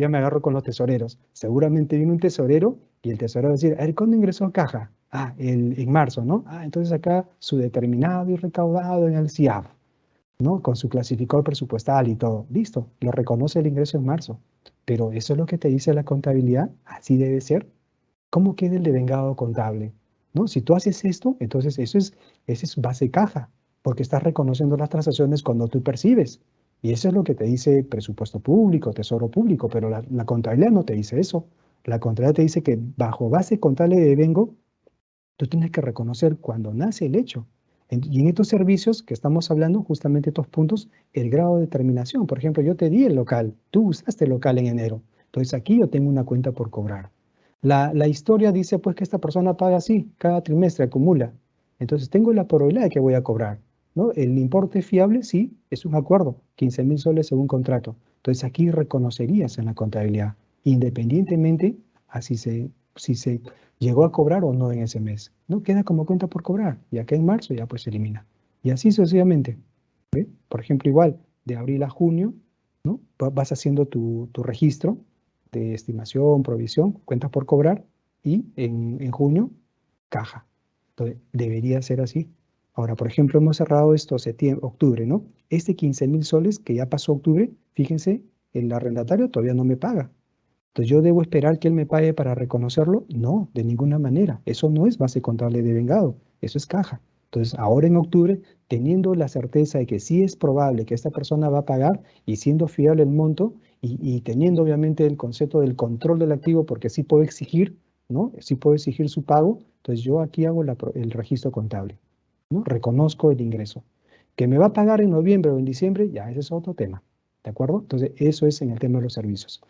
Speaker 2: me agarro con los tesoreros. Seguramente viene un tesorero y el tesorero va a decir, a ver, ¿cuándo ingresó a caja? Ah, en marzo, ¿no? Ah, entonces acá su determinado y recaudado en el CIAF, ¿no? Con su clasificador presupuestal y todo. Listo, lo reconoce el ingreso en marzo. Pero eso es lo que te dice la contabilidad, así debe ser. ¿Cómo queda el devengado contable? ¿No? Si tú haces esto, entonces ese es base caja, porque estás reconociendo las transacciones cuando tú percibes. Y eso es lo que te dice presupuesto público, tesoro público, pero la contabilidad no te dice eso. La contabilidad te dice que bajo base contable de devengo, tú tienes que reconocer cuando nace el hecho. Y en estos servicios que estamos hablando, justamente estos puntos, el grado de terminación. Por ejemplo, yo te di el local, tú usaste el local en enero. Entonces aquí yo tengo una cuenta por cobrar. La historia dice pues que esta persona paga así, cada trimestre acumula. Entonces tengo la probabilidad de que voy a cobrar, ¿no? El importe fiable, sí, es un acuerdo, 15.000 soles según contrato. Entonces aquí reconocerías en la contabilidad, independientemente a si se llegó a cobrar o no en ese mes. No queda como cuenta por cobrar, y acá en marzo ya pues se elimina. Y así sucesivamente. ¿Ve? Por ejemplo, igual, de abril a junio, ¿no? Vas haciendo tu registro de estimación, provisión, cuentas por cobrar, y en junio, caja. Entonces, debería ser así. Ahora, por ejemplo, hemos cerrado esto septiembre, octubre, ¿no? Este 15.000 soles que ya pasó octubre, fíjense, el arrendatario todavía no me paga. Entonces, ¿yo debo esperar que él me pague para reconocerlo? No, de ninguna manera. Eso no es base contable de vengado, eso es caja. Entonces, ahora en octubre, teniendo la certeza de que sí es probable que esta persona va a pagar y siendo fiable el monto y teniendo obviamente el concepto del control del activo, porque sí puedo exigir, ¿no? Sí puedo exigir su pago, entonces yo aquí hago el registro contable, ¿no? Reconozco el ingreso. Que me va a pagar en noviembre o en diciembre, ya ese es otro tema, ¿de acuerdo? Entonces, eso es en el tema de los servicios.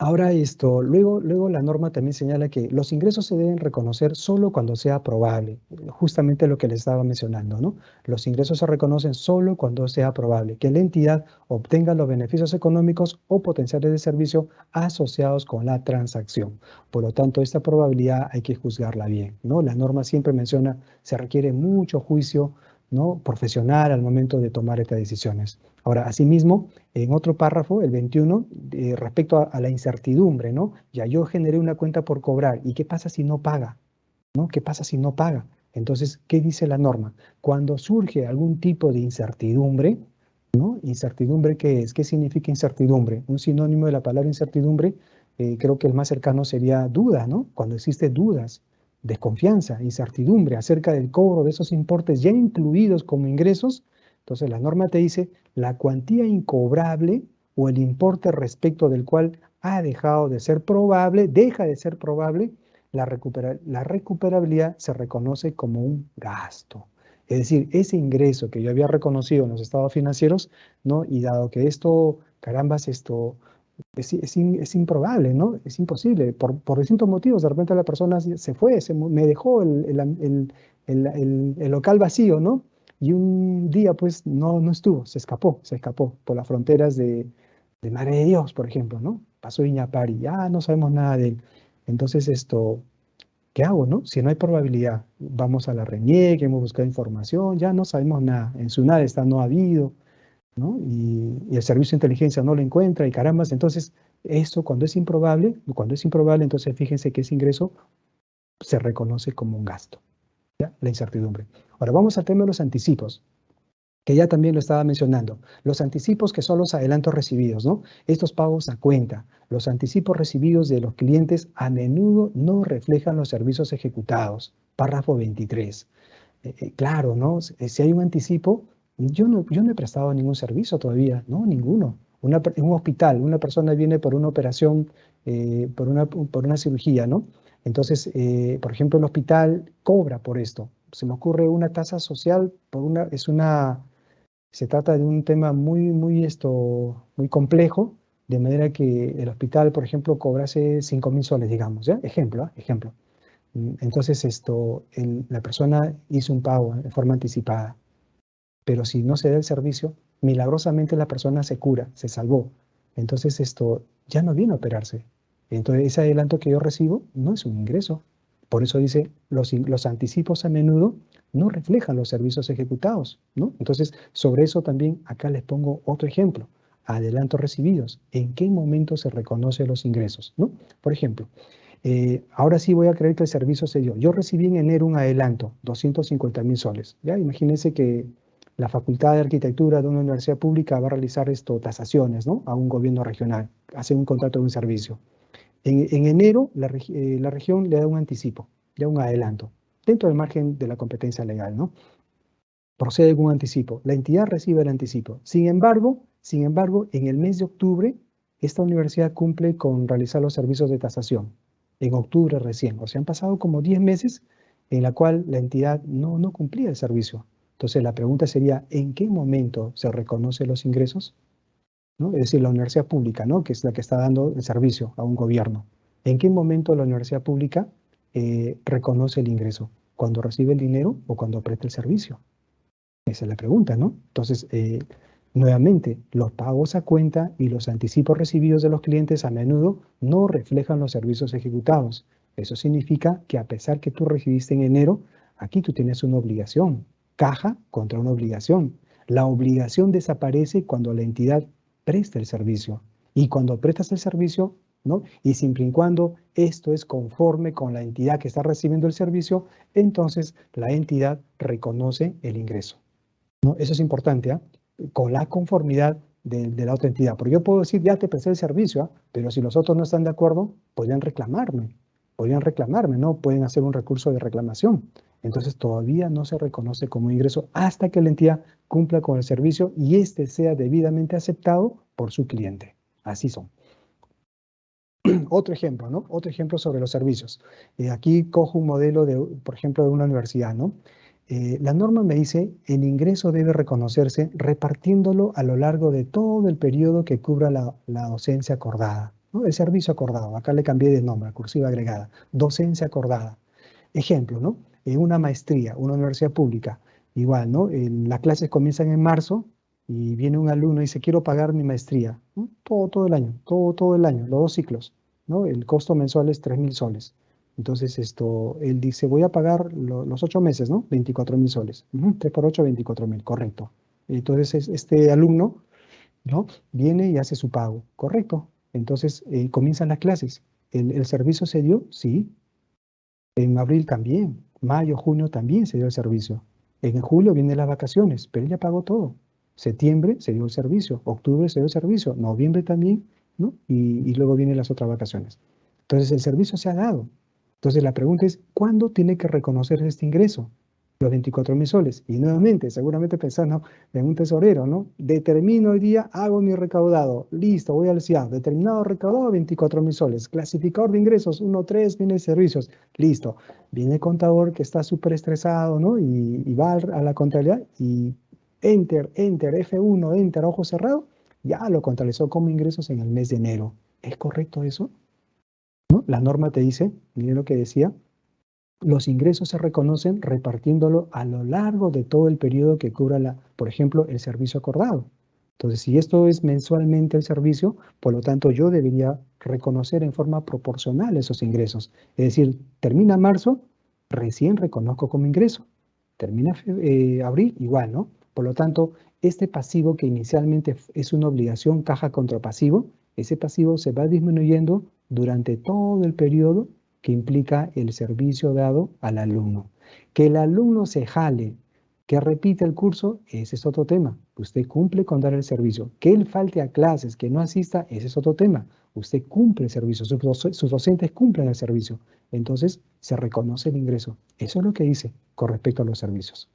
Speaker 2: Ahora esto, luego la norma también señala que los ingresos se deben reconocer solo cuando sea probable, justamente lo que les estaba mencionando, ¿no? Los ingresos se reconocen solo cuando sea probable, que la entidad obtenga los beneficios económicos o potenciales de servicio asociados con la transacción. Por lo tanto, esta probabilidad hay que juzgarla bien, ¿no? La norma siempre menciona, se requiere mucho juicio, ¿no? Profesional al momento de tomar estas decisiones. Ahora, asimismo, en otro párrafo, el 21, respecto a la incertidumbre, ¿no? Ya yo generé una cuenta por cobrar, ¿y qué pasa si no paga? ¿No? ¿Qué pasa si no paga? Entonces, ¿qué dice la norma? Cuando surge algún tipo de incertidumbre, ¿no? ¿Incertidumbre qué es? ¿Qué significa incertidumbre? Un sinónimo de la palabra incertidumbre, creo que el más cercano sería duda, ¿no? Cuando existe dudas, desconfianza, incertidumbre acerca del cobro de esos importes ya incluidos como ingresos, entonces la norma te dice la cuantía incobrable o el importe respecto del cual ha dejado de ser probable, deja de ser probable, la recuperabilidad se reconoce como un gasto. Es decir, ese ingreso que yo había reconocido en los estados financieros, ¿no? Y dado que esto, carambas, esto es improbable, ¿no? Es imposible. Por distintos motivos, de repente la persona se fue, me dejó el local vacío, ¿no? Y un día, pues, no estuvo, se escapó por las fronteras de Madre de Dios, por ejemplo, ¿no? Pasó Iñapari, ya no sabemos nada de él. Entonces, esto, ¿Qué hago, no? Si no hay probabilidad, vamos a la RENIEC, hemos buscado información, ya no sabemos nada. En SUNAT está no ha habido, ¿no? Y el servicio de inteligencia no lo encuentra y carambas, entonces eso cuando es improbable, entonces fíjense que ese ingreso se reconoce como un gasto, ¿ya? La incertidumbre. Ahora vamos al tema de los anticipos, que ya también lo estaba mencionando. Los anticipos que son los adelantos recibidos, ¿no? Estos pagos a cuenta, los anticipos recibidos de los clientes a menudo no reflejan los servicios ejecutados. Párrafo 23. Claro, ¿no? Si hay un anticipo, yo no he prestado ningún servicio todavía, ¿no? Ninguno. Un hospital, una persona viene por una operación, por una cirugía, ¿no? Entonces, por ejemplo, el hospital cobra por esto. Se me ocurre una tasa social se trata de un tema muy complejo, de manera que el hospital, por ejemplo, cobrase 5.000 soles, digamos, ¿ya? Ejemplo, ¿ah? Ejemplo. Entonces, la persona hizo un pago de forma anticipada, pero si no se da el servicio, milagrosamente la persona se cura, se salvó. Entonces, ya no viene a operarse. Entonces, ese adelanto que yo recibo no es un ingreso. Por eso dice, los anticipos a menudo no reflejan los servicios ejecutados, ¿no? Entonces, sobre eso también acá les pongo otro ejemplo. Adelantos recibidos. ¿En qué momento se reconocen los ingresos, ¿no? Por ejemplo, ahora sí voy a creer que el servicio se dio. Yo recibí en enero un adelanto, 250.000 soles. ¿Ya? Imagínense que la Facultad de Arquitectura de una universidad pública va a realizar tasaciones, ¿no? A un gobierno regional, hace un contrato de un servicio. En enero, la región le da un anticipo, ya un adelanto, dentro del margen de la competencia legal, ¿no? Procede con un anticipo. La entidad recibe el anticipo. Sin embargo, en el mes de octubre, esta universidad cumple con realizar los servicios de tasación. En octubre recién. O sea, han pasado como 10 meses en la cual la entidad no cumplía el servicio. Entonces, la pregunta sería, ¿en qué momento se reconocen los ingresos? ¿No? Es decir, la universidad pública, ¿no? Que es la que está dando el servicio a un gobierno. ¿En qué momento la universidad pública reconoce el ingreso? ¿Cuando recibe el dinero o cuando presta el servicio? Esa es la pregunta, ¿no? Entonces, nuevamente, los pagos a cuenta y los anticipos recibidos de los clientes a menudo no reflejan los servicios ejecutados. Eso significa que a pesar que tú recibiste en enero, aquí tú tienes una obligación, caja contra una obligación. La obligación desaparece cuando la entidad presta el servicio. Y cuando prestas el servicio, ¿no? Y siempre y cuando esto es conforme con la entidad que está recibiendo el servicio, entonces la entidad reconoce el ingreso, ¿no? Eso es importante, ¿ah? Con la conformidad de la otra entidad. Porque yo puedo decir, ya te presté el servicio, ¿ah? Pero si los otros no están de acuerdo, podrían reclamarme, ¿no? Pueden hacer un recurso de reclamación. Entonces todavía no se reconoce como ingreso hasta que la entidad cumpla con el servicio y este sea debidamente aceptado por su cliente. Así son. Otro ejemplo, ¿no? Otro ejemplo sobre los servicios. Aquí cojo un modelo, por ejemplo, de una universidad, ¿no? La norma me dice, el ingreso debe reconocerse repartiéndolo a lo largo de todo el periodo que cubra la docencia acordada, ¿no? El servicio acordado. Acá le cambié de nombre, cursiva agregada. Docencia acordada. Ejemplo, ¿no? Una maestría, una universidad pública. Igual, ¿no? Las clases comienzan en marzo y viene un alumno y dice, quiero pagar mi maestría, ¿no? Todo el año, todo el año, los 2 ciclos, ¿no? El costo mensual es 3.000 soles. Entonces, él dice, voy a pagar los 8 meses, ¿no? 24.000 soles. 3 por 8, 24.000, correcto. Entonces, este alumno, ¿no? Viene y hace su pago, correcto. Entonces, comienzan las clases. ¿El servicio se dio? Sí. En abril también. Mayo, junio también se dio el servicio. En julio vienen las vacaciones, pero él ya pagó todo. Septiembre se dio el servicio. Octubre se dio el servicio. Noviembre también, ¿no? Y luego vienen las otras vacaciones. Entonces, el servicio se ha dado. Entonces, la pregunta es, ¿cuándo tiene que reconocerse este ingreso? Los 24.000 soles. Y nuevamente, seguramente pensando en un tesorero, ¿no? Determino el día, hago mi recaudado. Listo, voy al CIAF. Determinado recaudado, 24.000 soles. Clasificador de ingresos, 1.3, viene servicios. Listo. Viene el contador que está súper estresado, ¿no? Y va a la contabilidad y enter, F1, enter, ojo cerrado. Ya lo contabilizó como ingresos en el mes de enero. ¿Es correcto eso? ¿No? La norma te dice, miren lo que decía, los ingresos se reconocen repartiéndolo a lo largo de todo el periodo que cubra, por ejemplo, el servicio acordado. Entonces, si esto es mensualmente el servicio, por lo tanto, yo debería reconocer en forma proporcional esos ingresos. Es decir, termina marzo, recién reconozco como ingreso. Termina abril, igual, ¿no? Por lo tanto, este pasivo que inicialmente es una obligación caja contra pasivo, ese pasivo se va disminuyendo durante todo el periodo que implica el servicio dado al alumno. Que el alumno se jale, que repite el curso, ese es otro tema. Usted cumple con dar el servicio. Que él falte a clases, que no asista, ese es otro tema. Usted cumple el servicio, sus docentes cumplen el servicio. Entonces, se reconoce el ingreso. Eso es lo que dice con respecto a los servicios.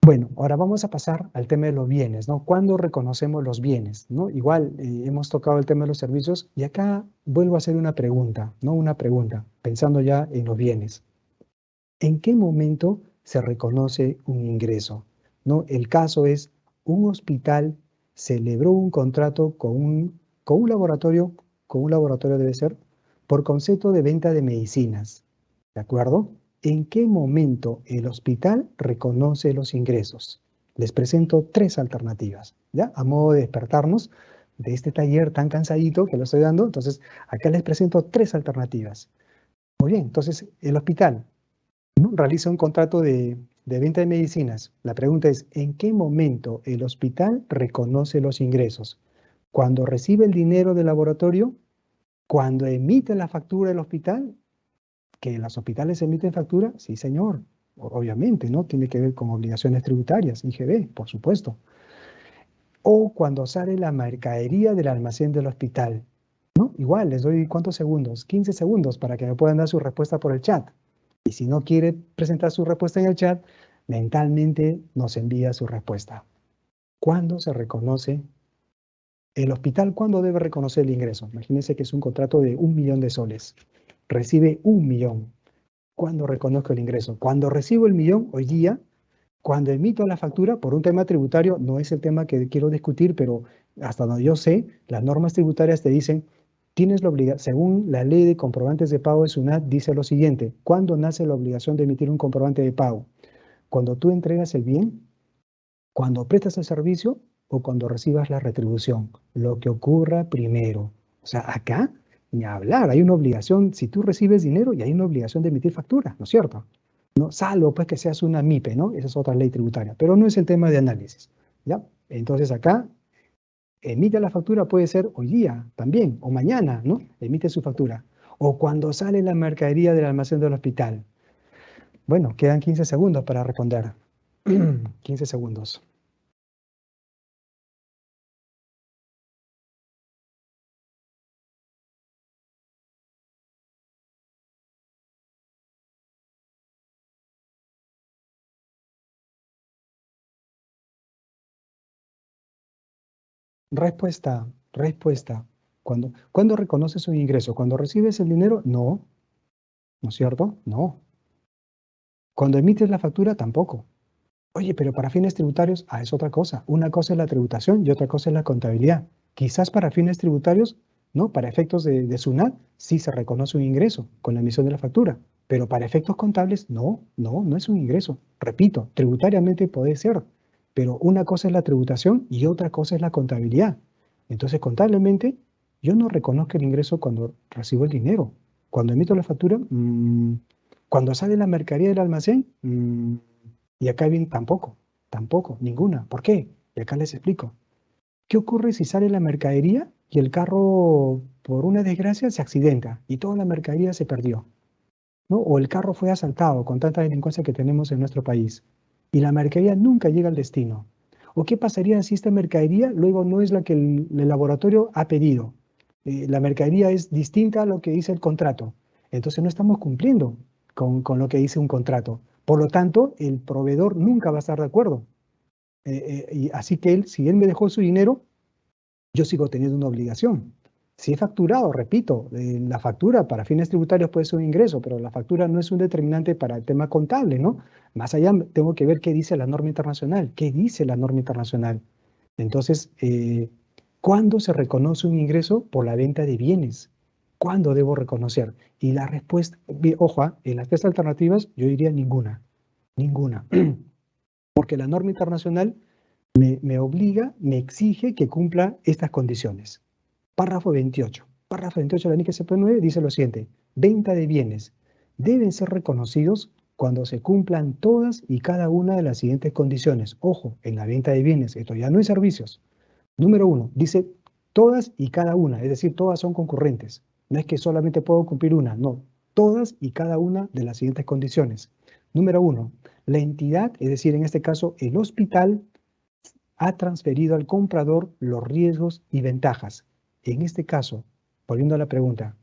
Speaker 2: Bueno, ahora vamos a pasar al tema de los bienes, ¿no? ¿Cuándo reconocemos los bienes, ¿no? Igual hemos tocado el tema de los servicios y acá vuelvo a hacer una pregunta, ¿no? Una pregunta, pensando ya en los bienes. ¿En qué momento se reconoce un ingreso? ¿No? El caso es, un hospital celebró un contrato con un laboratorio debe ser, por concepto de venta de medicinas, ¿de acuerdo? ¿En qué momento el hospital reconoce los ingresos? Les presento tres alternativas, ¿ya? A modo de despertarnos de este taller tan cansadito que lo estoy dando, entonces acá les presento tres alternativas. Muy bien, entonces el hospital, ¿no?, realiza un contrato de venta de medicinas. La pregunta es, ¿en qué momento el hospital reconoce los ingresos? ¿Cuando recibe el dinero del laboratorio? ¿Cuando emite la factura del hospital? ¿Que los hospitales emiten factura? Sí, señor. Obviamente, ¿no? Tiene que ver con obligaciones tributarias, IGB, por supuesto. O cuando sale la mercadería del almacén del hospital, ¿no? Igual, les doy ¿cuántos segundos? 15 segundos para que me puedan dar su respuesta por el chat. Y si no quiere presentar su respuesta en el chat, mentalmente nos envía su respuesta. ¿Cuándo se reconoce el hospital? ¿Cuándo debe reconocer el ingreso? Imagínense que es un contrato de 1 millón de soles. Recibe 1 millón. ¿Cuándo reconozco el ingreso? Cuando recibo el millón, hoy día, cuando emito la factura, por un tema tributario, no es el tema que quiero discutir, pero hasta donde yo sé, las normas tributarias te dicen, tienes la obligación, según la ley de comprobantes de pago de SUNAT, dice lo siguiente: ¿cuándo nace la obligación de emitir un comprobante de pago? Cuando tú entregas el bien, cuando prestas el servicio o cuando recibas la retribución, lo que ocurra primero. O sea, acá ni hablar, hay una obligación, si tú recibes dinero y hay una obligación de emitir factura, ¿no es cierto? ¿No? Salvo pues que seas una MIPE, ¿no? Esa es otra ley tributaria, pero no es el tema de análisis, ¿ya? Entonces acá, emite la factura puede ser hoy día también, o mañana, ¿no? Emite su factura. O cuando sale la mercadería del almacén del hospital. Bueno, quedan 15 segundos para responder. 15 segundos. Respuesta. ¿Cuándo reconoces un ingreso? ¿Cuando recibes el dinero? No. ¿No es cierto? No. Cuando emites la factura, tampoco. Oye, pero para fines tributarios, es otra cosa. Una cosa es la tributación y otra cosa es la contabilidad. Quizás para fines tributarios, ¿no? Para efectos de SUNAT, sí se reconoce un ingreso con la emisión de la factura. Pero para efectos contables, no es un ingreso. Repito, tributariamente puede ser. Pero una cosa es la tributación y otra cosa es la contabilidad. Entonces, contablemente, yo no reconozco el ingreso cuando recibo el dinero. Cuando emito la factura, cuando sale la mercadería del almacén, y acá bien tampoco, ninguna. ¿Por qué? Y acá les explico. ¿Qué ocurre si sale la mercadería y el carro, por una desgracia, se accidenta y toda la mercadería se perdió, ¿no? O el carro fue asaltado con tanta delincuencia que tenemos en nuestro país y la mercadería nunca llega al destino. ¿O qué pasaría si esta mercadería luego no es la que el laboratorio ha pedido? La mercadería es distinta a lo que dice el contrato. Entonces no estamos cumpliendo con lo que dice un contrato. Por lo tanto, el proveedor nunca va a estar de acuerdo. Y así que si él me dejó su dinero, yo sigo teniendo una obligación. Si he facturado, repito, la factura para fines tributarios puede ser un ingreso, pero la factura no es un determinante para el tema contable, ¿no? Más allá tengo que ver qué dice la norma internacional. ¿Qué dice la norma internacional? Entonces, ¿cuándo se reconoce un ingreso? Por la venta de bienes. ¿Cuándo debo reconocer? Y la respuesta, ojo, en las tres alternativas yo diría ninguna. Ninguna. Porque la norma internacional me obliga, me exige que cumpla estas condiciones. Párrafo 28. Párrafo 28 de la NIC SP9 dice lo siguiente. Venta de bienes deben ser reconocidos cuando se cumplan todas y cada una de las siguientes condiciones. Ojo, en la venta de bienes, esto ya no es servicios. Número 1, dice todas y cada una, es decir, todas son concurrentes. No es que solamente puedo cumplir una, no. Todas y cada una de las siguientes condiciones. Número 1, la entidad, es decir, en este caso el hospital, ha transferido al comprador los riesgos y ventajas. En este caso, volviendo a la pregunta,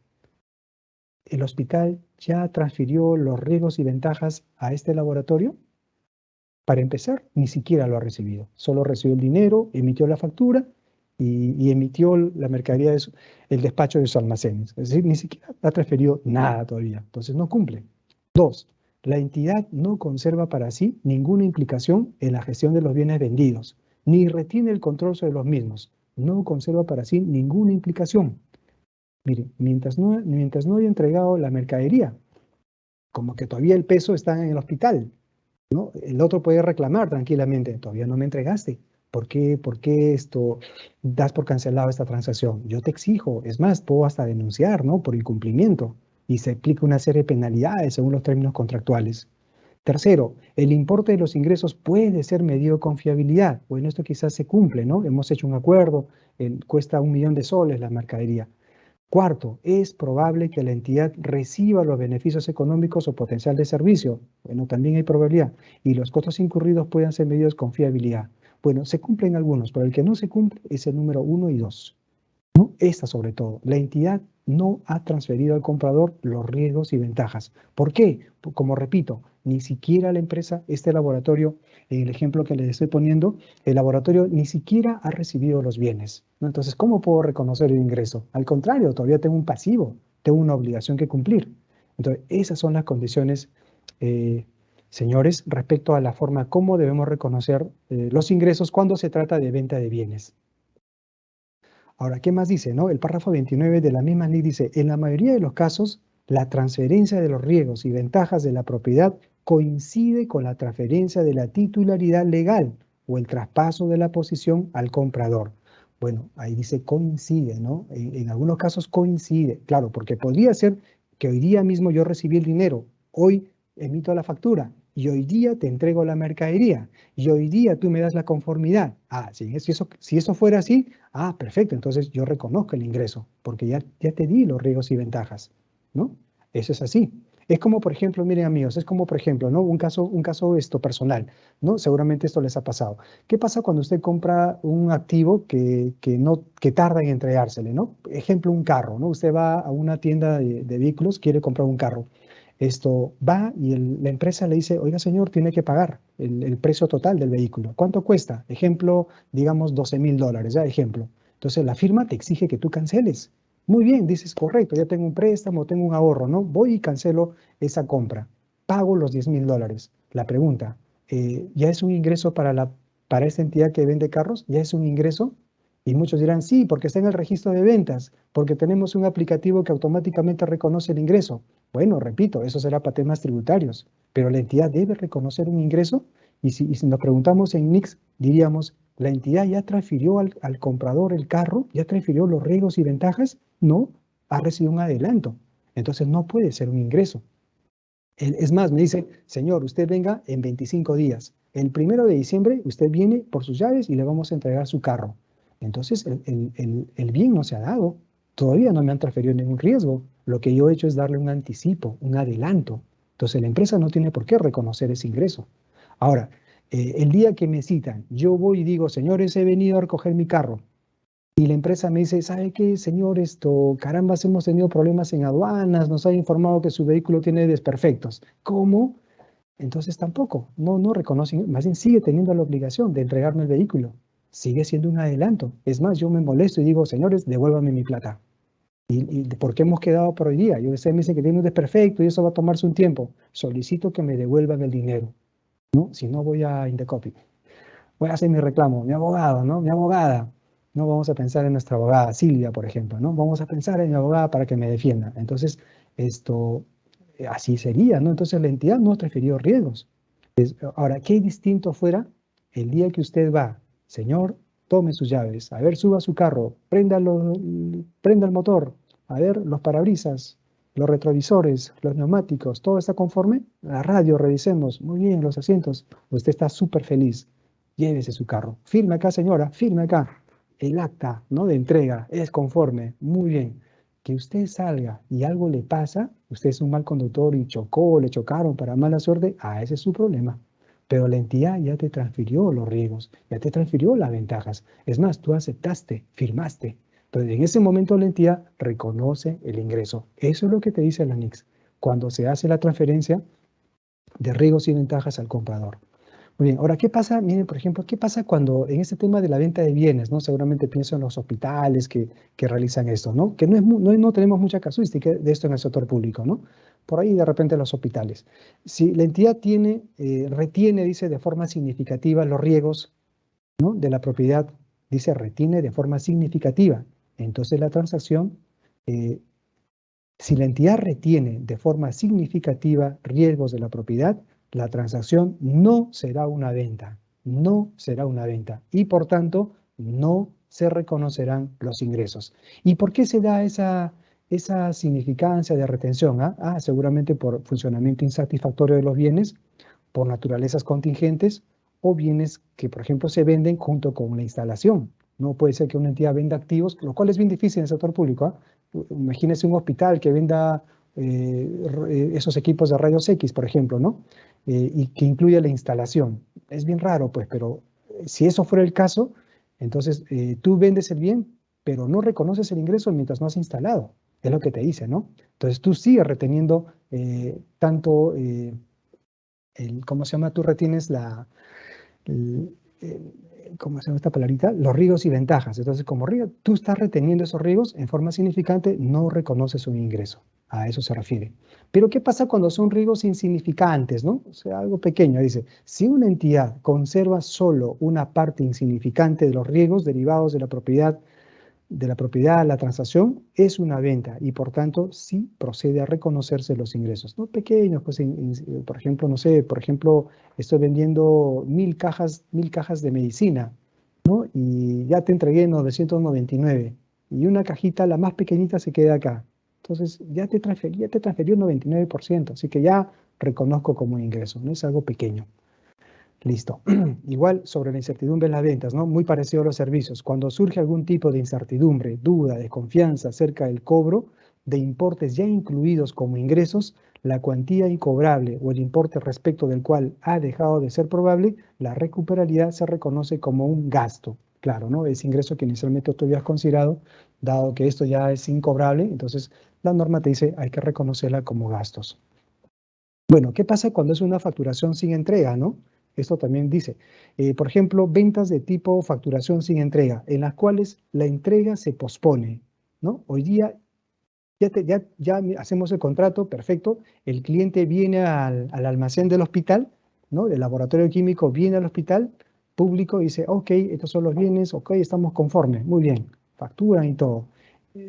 Speaker 2: ¿el hospital ya transfirió los riesgos y ventajas a este laboratorio? Para empezar, ni siquiera lo ha recibido. Solo recibió el dinero, emitió la factura y emitió la mercadería, el despacho de sus almacenes. Es decir, ni siquiera ha transferido nada todavía. Entonces no cumple. 2. La entidad no conserva para sí ninguna implicación en la gestión de los bienes vendidos, ni retiene el control sobre los mismos. No conserva para sí ninguna implicación. Mire, mientras no haya entregado la mercadería, como que todavía el peso está en el hospital, ¿no? El otro puede reclamar tranquilamente, todavía no me entregaste. ¿Por qué esto das por cancelado esta transacción? Yo te exijo, es más, puedo hasta denunciar, ¿no? Por incumplimiento y se aplica una serie de penalidades según los términos contractuales. Tercero, el importe de los ingresos puede ser medido con fiabilidad. Bueno, esto quizás se cumple, ¿no? Hemos hecho un acuerdo, cuesta 1 millón de soles la mercadería. Cuarto, es probable que la entidad reciba los beneficios económicos o potencial de servicio. Bueno, también hay probabilidad. Y los costos incurridos puedan ser medidos con fiabilidad. Bueno, se cumplen algunos, pero el que no se cumple es el número 1 y 2. ¿No? Esta sobre todo. La entidad no ha transferido al comprador los riesgos y ventajas. ¿Por qué? Como repito, ni siquiera la empresa, este laboratorio, en el ejemplo que les estoy poniendo, el laboratorio ni siquiera ha recibido los bienes, ¿no? Entonces, ¿cómo puedo reconocer el ingreso? Al contrario, todavía tengo un pasivo, tengo una obligación que cumplir. Entonces, esas son las condiciones, señores, respecto a la forma como debemos reconocer los ingresos cuando se trata de venta de bienes. Ahora, ¿qué más dice? ¿No? El párrafo 29 de la misma ley dice, en la mayoría de los casos, la transferencia de los riesgos y ventajas de la propiedad coincide con la transferencia de la titularidad legal o el traspaso de la posesión al comprador. Bueno, ahí dice coincide, ¿no? En algunos casos coincide, claro, porque podría ser que hoy día mismo yo recibí el dinero, hoy emito la factura y hoy día te entrego la mercadería y hoy día tú me das la conformidad. Ah, si eso fuera así, ah, perfecto, entonces yo reconozco el ingreso, porque ya te di los riesgos y ventajas, ¿no? Eso es así. Es como, por ejemplo, miren amigos, es como, por ejemplo, ¿no? Un caso personal, ¿no? Seguramente esto les ha pasado. ¿Qué pasa cuando usted compra un activo que tarda en entregársele, ¿no? Ejemplo, un carro, ¿no? Usted va a una tienda de vehículos, quiere comprar un carro. Esto va y la empresa le dice, oiga señor, tiene que pagar el precio total del vehículo. ¿Cuánto cuesta? Ejemplo, digamos $12,000, ya ejemplo. Entonces la firma te exige que tú canceles. Muy bien, dices, correcto, ya tengo un préstamo, tengo un ahorro, ¿no? Voy y cancelo esa compra. Pago los $10,000. La pregunta, ¿ya es un ingreso para esta entidad que vende carros? ¿Ya es un ingreso? Y muchos dirán, sí, porque está en el registro de ventas, porque tenemos un aplicativo que automáticamente reconoce el ingreso. Bueno, repito, eso será para temas tributarios, pero la entidad debe reconocer un ingreso y si nos preguntamos en NICS, diríamos, ¿la entidad ya transfirió al comprador el carro? ¿Ya transfirió los riesgos y ventajas? No, ha recibido un adelanto. Entonces no puede ser un ingreso. Es más, me dice, señor, usted venga en 25 días. El 1 de diciembre usted viene por sus llaves y le vamos a entregar su carro. Entonces el bien no se ha dado. Todavía no me han transferido ningún riesgo. Lo que yo he hecho es darle un anticipo, un adelanto. Entonces la empresa no tiene por qué reconocer ese ingreso. Ahora, el día que me citan, yo voy y digo, señores, he venido a recoger mi carro. Y la empresa me dice, ¿sabe qué, señor? Carambas, hemos tenido problemas en aduanas, nos ha informado que su vehículo tiene desperfectos. ¿Cómo? Entonces tampoco, no reconocen, más bien sigue teniendo la obligación de entregarme el vehículo. Sigue siendo un adelanto. Es más, yo me molesto y digo, señores, devuélvanme mi plata. ¿Y por qué hemos quedado por hoy día? Ustedes me dicen que tiene un desperfecto y eso va a tomarse un tiempo. Solicito que me devuelvan el dinero, ¿no? Si no, voy a Indecopy. Voy a hacer mi reclamo, mi abogado, ¿no? Mi abogada. No vamos a pensar en nuestra abogada Silvia, por ejemplo, ¿no? Vamos a pensar en mi abogada para que me defienda. Entonces, así sería, ¿no? Entonces la entidad no ha transferido riesgos. Ahora, ¿qué distinto fuera el día que usted va señor, tome sus llaves, a ver, suba a su carro, prenda el motor, a ver, los parabrisas, los retrovisores, los neumáticos, ¿todo está conforme? La radio, revisemos, muy bien, los asientos, usted está súper feliz, llévese su carro, firme acá señora, firme acá, el acta, ¿no?, de entrega es conforme, muy bien. Que usted salga y algo le pasa, usted es un mal conductor y chocó, le chocaron para mala suerte, ese es su problema. Pero la entidad ya te transfirió los riesgos, ya te transfirió las ventajas. Es más, tú aceptaste, firmaste. Entonces, en ese momento la entidad reconoce el ingreso. Eso es lo que te dice la NICS cuando se hace la transferencia de riesgos y ventajas al comprador. Muy bien, ahora, ¿qué pasa? Miren, por ejemplo, ¿qué pasa cuando en este tema de la venta de bienes, ¿no? Seguramente pienso en los hospitales que realizan esto, ¿no? Que no tenemos mucha casuística de esto en el sector público, ¿no? Por ahí de repente los hospitales. Si la entidad retiene, dice, de forma significativa los riesgos, ¿no?, de la propiedad, dice, retiene de forma significativa. Entonces la transacción, si la entidad retiene de forma significativa riesgos de la propiedad, la transacción no será una venta, no será una venta y por tanto no se reconocerán los ingresos. ¿Y por qué se da esa significancia de retención? Seguramente por funcionamiento insatisfactorio de los bienes, por naturalezas contingentes o bienes que, por ejemplo, se venden junto con la instalación. No puede ser que una entidad venda activos, lo cual es bien difícil en el sector público. Imagínese un hospital que venda esos equipos de rayos X, por ejemplo, ¿no? Y que incluya la instalación. Es bien raro, pues, pero si eso fuera el caso, entonces tú vendes el bien, pero no reconoces el ingreso mientras no has instalado. Es lo que te dice, ¿no? Entonces tú sigues reteniendo tanto, ¿cómo se llama? Tú retienes ¿cómo se llama esta palabrita? Los riesgos y ventajas. Entonces, como tú estás reteniendo esos riesgos en forma significante, no reconoces un ingreso. A eso se refiere. Pero, ¿qué pasa cuando son riesgos insignificantes, ¿no? O sea, algo pequeño. Dice, si una entidad conserva solo una parte insignificante de los riesgos derivados de la propiedad, la transacción es una venta y por tanto sí procede a reconocerse los ingresos, no pequeños, pues por ejemplo, no sé, por ejemplo, estoy vendiendo 1000 cajas de medicina, ¿no? Y ya te entregué 999 y una cajita, la más pequeñita, se queda acá. Entonces ya te transferió el 99%, así que ya reconozco como ingreso, no es algo pequeño. Listo. Igual sobre la incertidumbre en las ventas, ¿no? Muy parecido a los servicios. Cuando surge algún tipo de incertidumbre, duda, desconfianza acerca del cobro de importes ya incluidos como ingresos, la cuantía incobrable o el importe respecto del cual ha dejado de ser probable, la recuperabilidad se reconoce como un gasto. Claro, ¿no? Es ingreso que inicialmente tú habías considerado, dado que esto ya es incobrable, entonces la norma te dice hay que reconocerla como gastos. Bueno, ¿qué pasa cuando es una facturación sin entrega, no? Esto también dice, por ejemplo, ventas de tipo facturación sin entrega, en las cuales la entrega se pospone, ¿no? Hoy día ya hacemos el contrato, perfecto, el cliente viene al almacén del hospital, ¿no? El laboratorio químico viene al hospital público y dice, ok, estos son los bienes, ok, estamos conformes, muy bien, facturan y todo.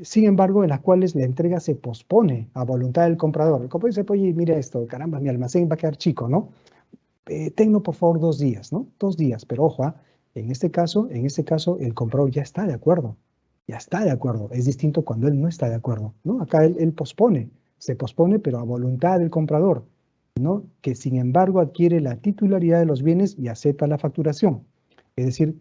Speaker 2: Sin embargo, en las cuales la entrega se pospone a voluntad del comprador. El comprador dice, oye, mira esto, caramba, mi almacén va a quedar chico, ¿no? Tengo por favor 2 días, ¿no? 2 días, pero ojo, en este caso, el comprador ya está de acuerdo. Ya está de acuerdo. Es distinto cuando él no está de acuerdo, ¿no? Acá él pospone, se pospone, pero a voluntad del comprador, ¿no? Que sin embargo adquiere la titularidad de los bienes y acepta la facturación. Es decir,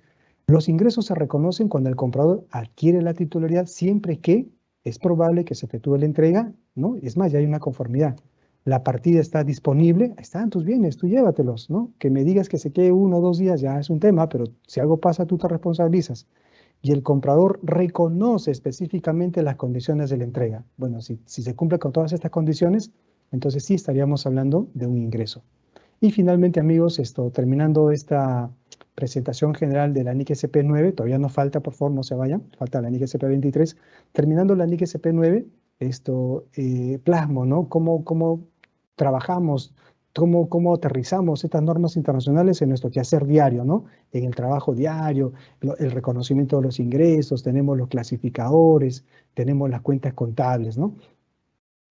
Speaker 2: los ingresos se reconocen cuando el comprador adquiere la titularidad siempre que es probable que se efectúe la entrega, ¿no? Es más, ya hay una conformidad. La partida está disponible, están tus bienes, tú llévatelos, ¿no? Que me digas que se quede 1 o 2 días ya es un tema, pero si algo pasa tú te responsabilizas. Y el comprador reconoce específicamente las condiciones de la entrega. Bueno, si se cumple con todas estas condiciones, entonces sí estaríamos hablando de un ingreso. Y finalmente, amigos, terminando esta presentación general de la NIC SP9, todavía nos falta, por favor, no se vayan, falta la NIC SP23. Terminando la NIC SP9, plasmo, ¿no? Cómo trabajamos, cómo aterrizamos estas normas internacionales en nuestro quehacer diario, ¿no? En el trabajo diario, el reconocimiento de los ingresos, tenemos los clasificadores, tenemos las cuentas contables, ¿no?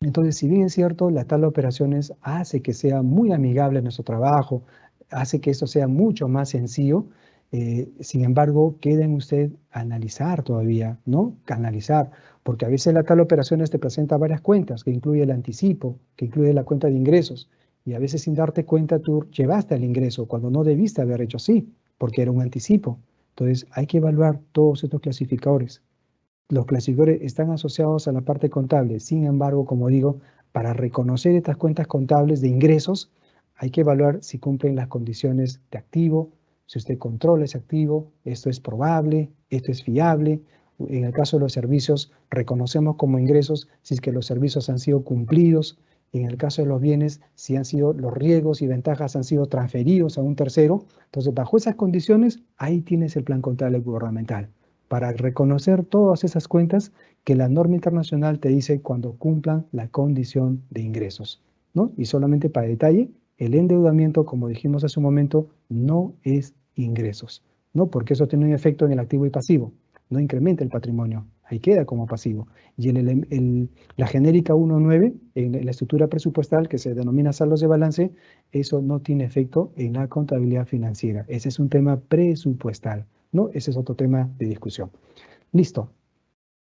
Speaker 2: Entonces, si bien es cierto, la tabla de operaciones hace que sea muy amigable nuestro trabajo, hace que esto sea mucho más sencillo, Sin embargo, queda en usted analizar todavía, ¿no? Analizar, porque a veces la tabla de operaciones te presenta varias cuentas, que incluye el anticipo, que incluye la cuenta de ingresos, y a veces sin darte cuenta tú llevaste al ingreso cuando no debiste haber hecho así, porque era un anticipo. Entonces hay que evaluar todos estos clasificadores. Los clasificadores están asociados a la parte contable. Sin embargo, como digo, para reconocer estas cuentas contables de ingresos, hay que evaluar si cumplen las condiciones de activo, si usted controla ese activo, esto es probable, esto es fiable. En el caso de los servicios, reconocemos como ingresos si es que los servicios han sido cumplidos. En el caso de los bienes, si han sido los riesgos y ventajas han sido transferidos a un tercero. Entonces, bajo esas condiciones, ahí tienes el plan contable gubernamental para reconocer todas esas cuentas que la norma internacional te dice cuando cumplan la condición de ingresos, ¿no? Y solamente para detalle, el endeudamiento, como dijimos hace un momento, no es ingresos, ¿no? Porque eso tiene un efecto en el activo y pasivo, no incrementa el patrimonio, ahí queda como pasivo. Y en la genérica 1.9, en la estructura presupuestal que se denomina saldos de balance, eso no tiene efecto en la contabilidad financiera. Ese es un tema presupuestal, ¿no? Ese es otro tema de discusión. Listo.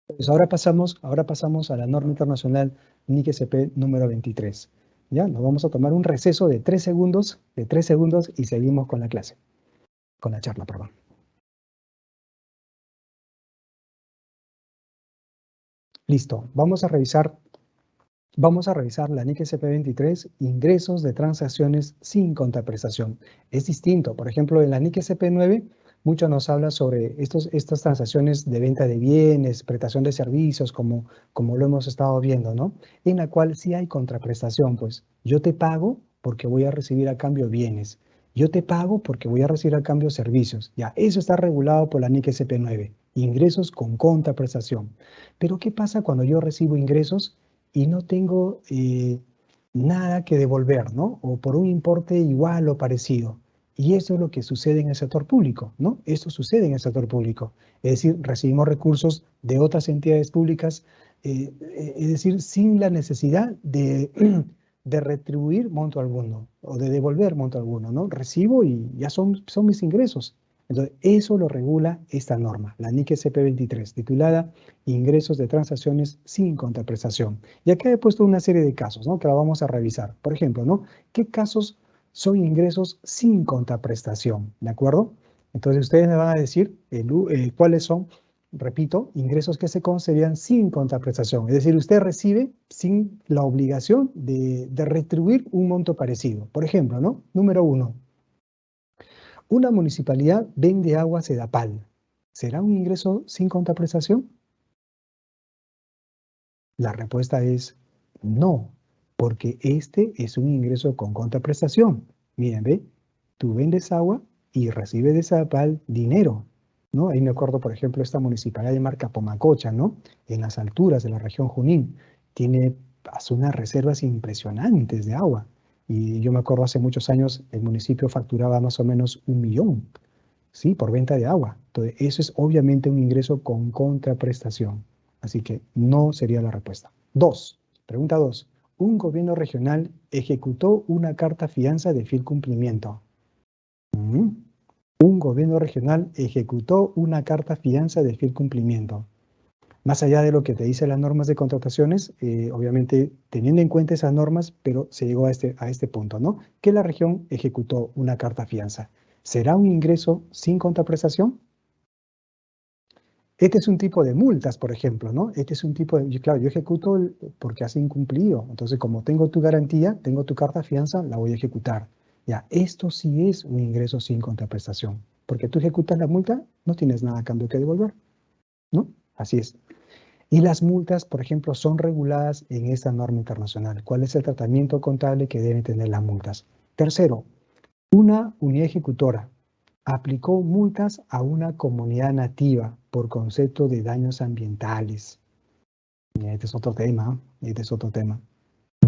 Speaker 2: Pues ahora pasamos a la norma internacional NIC-SP número 23. ¿Ya? Nos vamos a tomar un receso de 3 segundos, y seguimos con la clase, con la charla, perdón. Listo. Vamos a revisar la NIC-SP 23, ingresos de transacciones sin contraprestación. Es distinto. Por ejemplo, en la NIC-SP 9, mucho nos habla sobre estas transacciones de venta de bienes, prestación de servicios, como lo hemos estado viendo, ¿no? En la cual sí hay contraprestación, pues yo te pago porque voy a recibir a cambio bienes. Yo te pago porque voy a recibir a cambio servicios. Ya, eso está regulado por la NIC-SP 9, ingresos con contraprestación. Pero ¿qué pasa cuando yo recibo ingresos y no tengo nada que devolver, ¿no? O por un importe igual o parecido? Y eso es lo que sucede en el sector público, ¿no? Esto sucede en el sector público. Es decir, recibimos recursos de otras entidades públicas, es decir, sin la necesidad de, de retribuir monto alguno o de devolver monto alguno, ¿no? Recibo y ya son mis ingresos. Entonces, eso lo regula esta norma, la NIC-SP 23, titulada Ingresos de transacciones sin contraprestación. Y acá he puesto una serie de casos, ¿no? Que la vamos a revisar. Por ejemplo, ¿no? ¿Qué casos son ingresos sin contraprestación? ¿De acuerdo? Entonces, ustedes me van a decir cuáles son, repito, ingresos que se concedían sin contraprestación. Es decir, usted recibe sin la obligación de retribuir un monto parecido. Por ejemplo, ¿no? Número 1. Una municipalidad vende agua a Sedapal. ¿Será un ingreso sin contraprestación? La respuesta es no, porque este es un ingreso con contraprestación. Miren, ve, tú vendes agua y recibes de Sedapal dinero, ¿no? Ahí me acuerdo, por ejemplo, esta municipalidad de marca Pomacocha, ¿no? En las alturas de la región Junín. Tiene unas reservas impresionantes de agua. Y yo me acuerdo hace muchos años el municipio facturaba más o menos 1 millón, ¿sí? Por venta de agua. Entonces, eso es obviamente un ingreso con contraprestación. Así que no sería la respuesta. Pregunta 2. Un gobierno regional ejecutó una carta fianza de fiel cumplimiento. Un gobierno regional ejecutó una carta fianza de fiel cumplimiento. Más allá de lo que te dicen las normas de contrataciones, obviamente teniendo en cuenta esas normas, pero se llegó a este punto, ¿no? Que la región ejecutó una carta fianza. ¿Será un ingreso sin contraprestación? Este es un tipo de multas, por ejemplo, ¿no? Este es un tipo de, claro, yo ejecuto porque has incumplido. Entonces, como tengo tu garantía, tengo tu carta fianza, la voy a ejecutar. Ya, esto sí es un ingreso sin contraprestación. Porque tú ejecutas la multa, no tienes nada a cambio que devolver, ¿no? Así es. Y las multas, por ejemplo, son reguladas en esta norma internacional. ¿Cuál es el tratamiento contable que deben tener las multas? Tercero, una unidad ejecutora aplicó multas a una comunidad nativa por concepto de daños ambientales. Este es otro tema,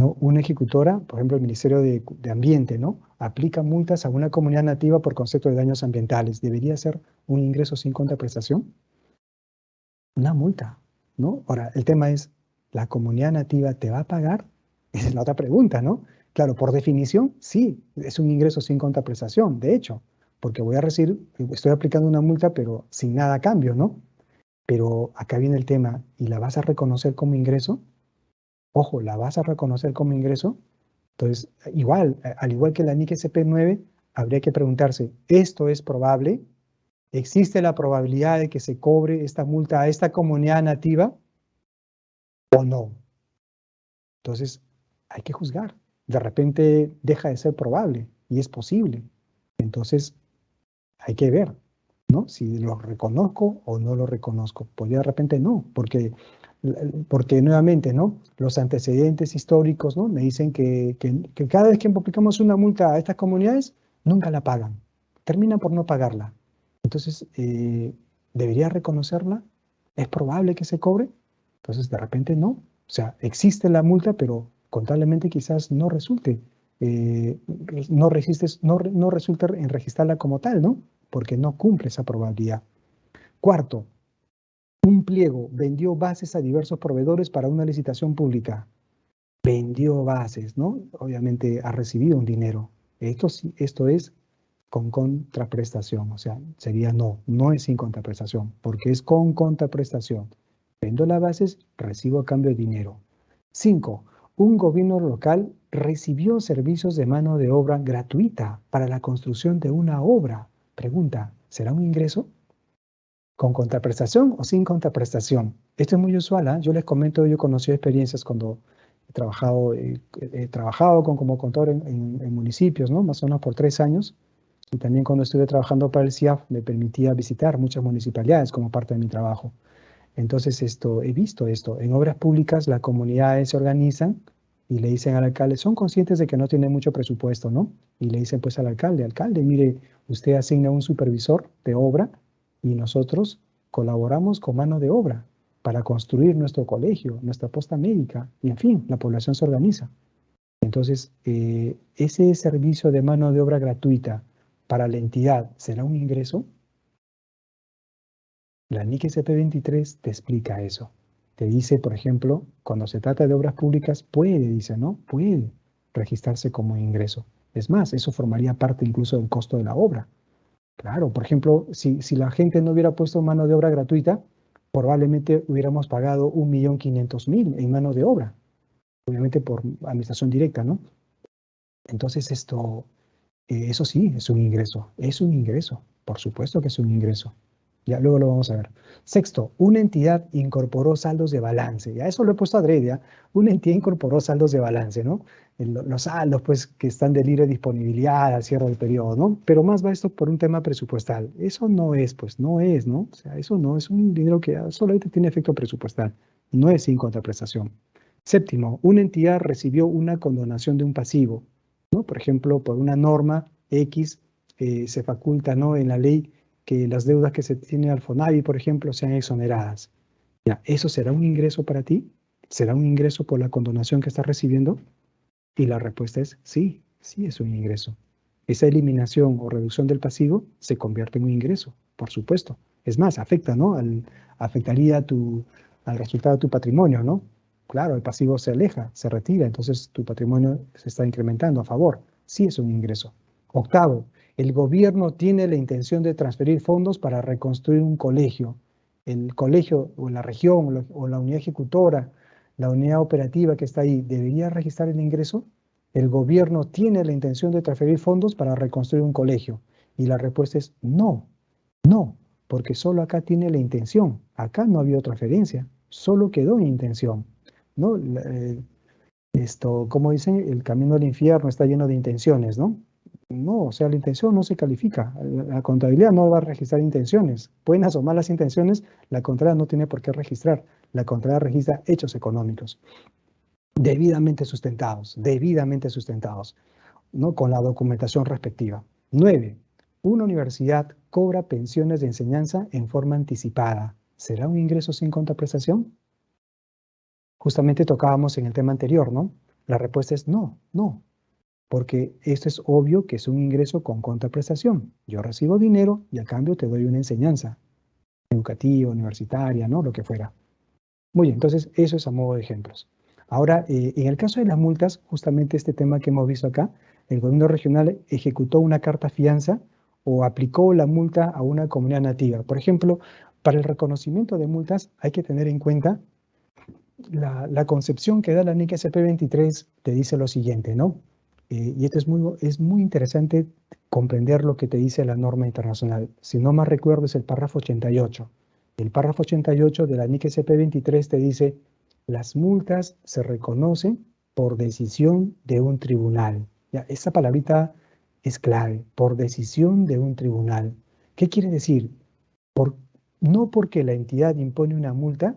Speaker 2: ¿no? Una ejecutora, por ejemplo, el Ministerio de Ambiente, ¿no? Aplica multas a una comunidad nativa por concepto de daños ambientales. ¿Debería ser un ingreso sin contraprestación? Una multa, ¿no? Ahora, el tema es, ¿la comunidad nativa te va a pagar? Esa es la otra pregunta, ¿no? Claro, por definición, sí, es un ingreso sin contraprestación, de hecho, porque voy a recibir, estoy aplicando una multa, pero sin nada a cambio, ¿no? Pero acá viene el tema, ¿y la vas a reconocer como ingreso? Ojo, ¿la vas a reconocer como ingreso? Entonces, igual, al igual que la NIC SP9, habría que preguntarse, ¿esto es probable? ¿Existe la probabilidad de que se cobre esta multa a esta comunidad nativa o no? Entonces, hay que juzgar. De repente deja de ser probable y es posible. Entonces, hay que ver, ¿no? Si lo reconozco o no lo reconozco. Pues ya de repente no, porque nuevamente, ¿no? Los antecedentes históricos, ¿no? Me dicen que cada vez que aplicamos una multa a estas comunidades, nunca la pagan. Terminan por no pagarla. Entonces, ¿debería reconocerla? ¿Es probable que se cobre? Entonces, de repente no. O sea, existe la multa, pero contablemente quizás no resulte. No resulta en registrarla como tal, ¿no? Porque no cumple esa probabilidad. Cuarto, un pliego vendió bases a diversos proveedores para una licitación pública. Vendió bases, ¿no? Obviamente ha recibido un dinero. Esto es con contraprestación, o sea, sería no es sin contraprestación, porque es con contraprestación. Vendo las bases, recibo a cambio de dinero. 5. Un gobierno local recibió servicios de mano de obra gratuita para la construcción de una obra. Pregunta, ¿será un ingreso? ¿Con contraprestación o sin contraprestación? Esto es muy usual, ¿eh? Yo les comento, yo he conocido experiencias cuando he trabajado como contador en municipios, ¿no? Más o menos por 3 años. Y también cuando estuve trabajando para el CIAF me permitía visitar muchas municipalidades como parte de mi trabajo. Entonces he visto esto. En obras públicas las comunidades se organizan y le dicen al alcalde, son conscientes de que no tienen mucho presupuesto, ¿no? Y le dicen pues al alcalde, mire, usted asigna un supervisor de obra y nosotros colaboramos con mano de obra para construir nuestro colegio, nuestra posta médica, y en fin, la población se organiza. Entonces, ese servicio de mano de obra gratuita para la entidad, ¿será un ingreso? La NIC SP23 te explica eso. Te dice, por ejemplo, cuando se trata de obras públicas, dice, ¿no? Puede registrarse como ingreso. Es más, eso formaría parte incluso del costo de la obra. Claro, por ejemplo, si la gente no hubiera puesto mano de obra gratuita, probablemente hubiéramos pagado 1.500.000 en mano de obra, obviamente por administración directa, ¿no? Entonces eso sí, es un ingreso, por supuesto que es un ingreso. Ya luego lo vamos a ver. Sexto, una entidad incorporó saldos de balance. Ya eso lo he puesto adrede, ¿ya? Una entidad incorporó saldos de balance, ¿no? Los saldos, pues, que están de libre disponibilidad al cierre del periodo, ¿no? Pero más va esto por un tema presupuestal. Eso no es, pues, no es, ¿no? O sea, eso no es un dinero que solamente tiene efecto presupuestal. No es sin contraprestación. Séptimo, una entidad recibió una condonación de un pasivo, ¿no? Por ejemplo, por una norma X se faculta, ¿no? En la ley que las deudas que se tienen al FONAVI, por ejemplo, sean exoneradas. Ya, ¿eso será un ingreso para ti? ¿Será un ingreso por la condonación que estás recibiendo? Y la respuesta es sí, sí es un ingreso. Esa eliminación o reducción del pasivo se convierte en un ingreso, por supuesto. Es más, afecta, ¿no? Afectaría al resultado de tu patrimonio, ¿no? Claro, el pasivo se aleja, se retira, entonces tu patrimonio se está incrementando a favor. Sí es un ingreso. Octavo, el gobierno tiene la intención de transferir fondos para reconstruir un colegio. El colegio o la región o la unidad ejecutora, la unidad operativa que está ahí, ¿debería registrar el ingreso? El gobierno tiene la intención de transferir fondos para reconstruir un colegio. Y la respuesta es no, no, porque solo acá tiene la intención. Acá no ha habido transferencia, solo quedó en intención. ¿No? Como dicen, el camino al infierno está lleno de intenciones, ¿no? No, o sea, la intención no se califica. La contabilidad no va a registrar intenciones. Pueden asomar las intenciones, la contabilidad no tiene por qué registrar. La contabilidad registra hechos económicos debidamente sustentados, ¿no? Con la documentación respectiva. 9. Una universidad cobra pensiones de enseñanza en forma anticipada. ¿Será un ingreso sin contraprestación? Justamente tocábamos en el tema anterior, ¿no? La respuesta es no, no, porque esto es obvio que es un ingreso con contraprestación. Yo recibo dinero y a cambio te doy una enseñanza educativa, universitaria, ¿no? Lo que fuera. Muy bien, entonces eso es a modo de ejemplos. Ahora, en el caso de las multas, justamente este tema que hemos visto acá, el gobierno regional ejecutó una carta fianza o aplicó la multa a una comunidad nativa. Por ejemplo, para el reconocimiento de multas hay que tener en cuenta la concepción que da la NIC SP23 te dice lo siguiente, ¿no? Y esto es muy interesante comprender lo que te dice la norma internacional. Si no más recuerdo es el párrafo 88. El párrafo 88 de la NIC SP23 te dice, las multas se reconocen por decisión de un tribunal. Ya, esa palabrita es clave, por decisión de un tribunal. ¿Qué quiere decir? Por, no porque la entidad impone una multa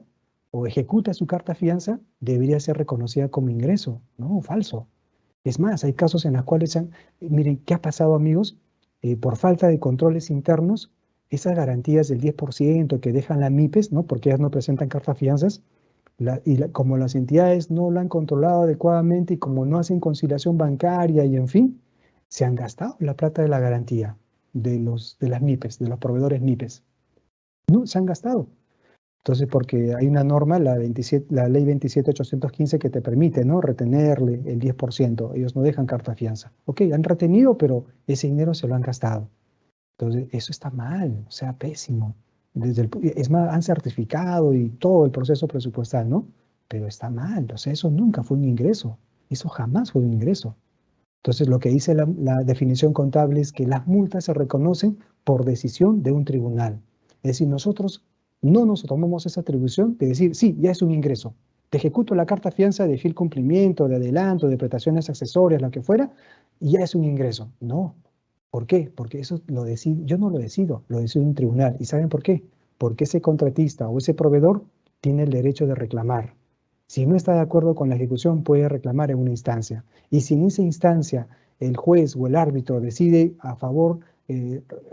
Speaker 2: o ejecuta su carta fianza, debería ser reconocida como ingreso. No, falso. Es más, hay casos en los cuales, miren, ¿qué ha pasado, amigos? Por falta de controles internos, esas garantías del 10% que dejan las MIPES, ¿no? Porque ellas no presentan cartas fianzas, como las entidades no la han controlado adecuadamente y como no hacen conciliación bancaria y en fin, se han gastado la plata de la garantía de las MIPES, de los proveedores MIPES. No, se han gastado. Entonces, porque hay una norma, la ley 27.815, que te permite, ¿no?, retenerle el 10%. Ellos no dejan carta fianza. Ok, han retenido, pero ese dinero se lo han gastado. Entonces, eso está mal, o sea, pésimo. Es más, han certificado y todo el proceso presupuestal, ¿no? Pero está mal, o sea, eso nunca fue un ingreso. Eso jamás fue un ingreso. Entonces, lo que dice la definición contable es que las multas se reconocen por decisión de un tribunal. Es decir, nosotros no nos tomamos esa atribución de decir, sí, ya es un ingreso. Te ejecuto la carta fianza de fiel cumplimiento, de adelanto, de prestaciones accesorias, lo que fuera, y ya es un ingreso. No. ¿Por qué? Porque eso yo no lo decido, lo decide un tribunal. ¿Y saben por qué? Porque ese contratista o ese proveedor tiene el derecho de reclamar. Si no está de acuerdo con la ejecución, puede reclamar en una instancia. Y si en esa instancia el juez o el árbitro decide a favor,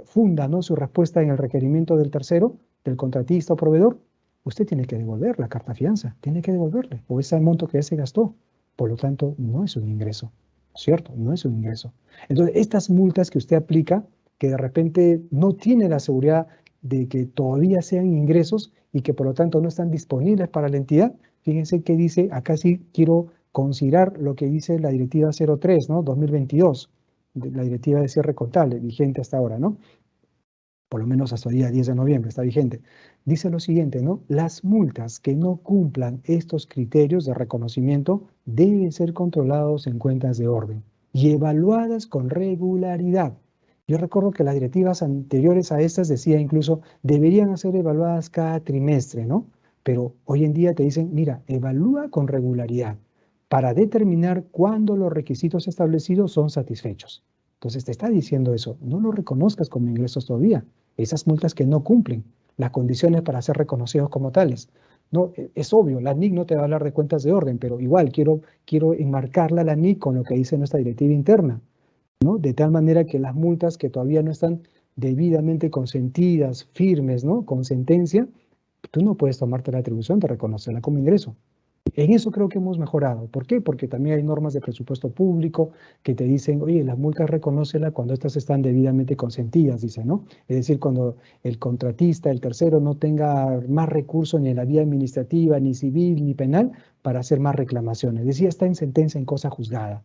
Speaker 2: funda, ¿no?, su respuesta en el requerimiento del tercero, del contratista o proveedor, usted tiene que devolver la carta fianza, tiene que devolverle, o ese monto que ya se gastó. Por lo tanto, no es un ingreso, ¿cierto? No es un ingreso. Entonces, estas multas que usted aplica, que de repente no tiene la seguridad de que todavía sean ingresos y que por lo tanto no están disponibles para la entidad, fíjense que dice, acá sí quiero considerar lo que dice la directiva 03, ¿no?, 2022, la directiva de cierre contable, vigente hasta ahora, ¿no? Por lo menos hasta el día 10 de noviembre está vigente. Dice lo siguiente, ¿no? Las multas que no cumplan estos criterios de reconocimiento deben ser controlados en cuentas de orden y evaluadas con regularidad. Yo recuerdo que las directivas anteriores a estas decía incluso deberían ser evaluadas cada trimestre, ¿no? Pero hoy en día te dicen, mira, evalúa con regularidad para determinar cuándo los requisitos establecidos son satisfechos. Entonces te está diciendo eso, no lo reconozcas como ingresos todavía. Esas multas que no cumplen las condiciones para ser reconocidos como tales. No, es obvio, la NIC no te va a hablar de cuentas de orden, pero igual quiero enmarcarla la NIC con lo que dice nuestra directiva interna, ¿no? De tal manera que las multas que todavía no están debidamente consentidas, firmes, ¿no?, con sentencia, tú no puedes tomarte la atribución de reconocerla como ingreso. En eso creo que hemos mejorado. ¿Por qué? Porque también hay normas de presupuesto público que te dicen, oye, las multas reconócela cuando estas están debidamente consentidas, dice, ¿no? Es decir, cuando el contratista, el tercero, no tenga más recursos ni en la vía administrativa, ni civil, ni penal para hacer más reclamaciones. Es decir, está en sentencia en cosa juzgada.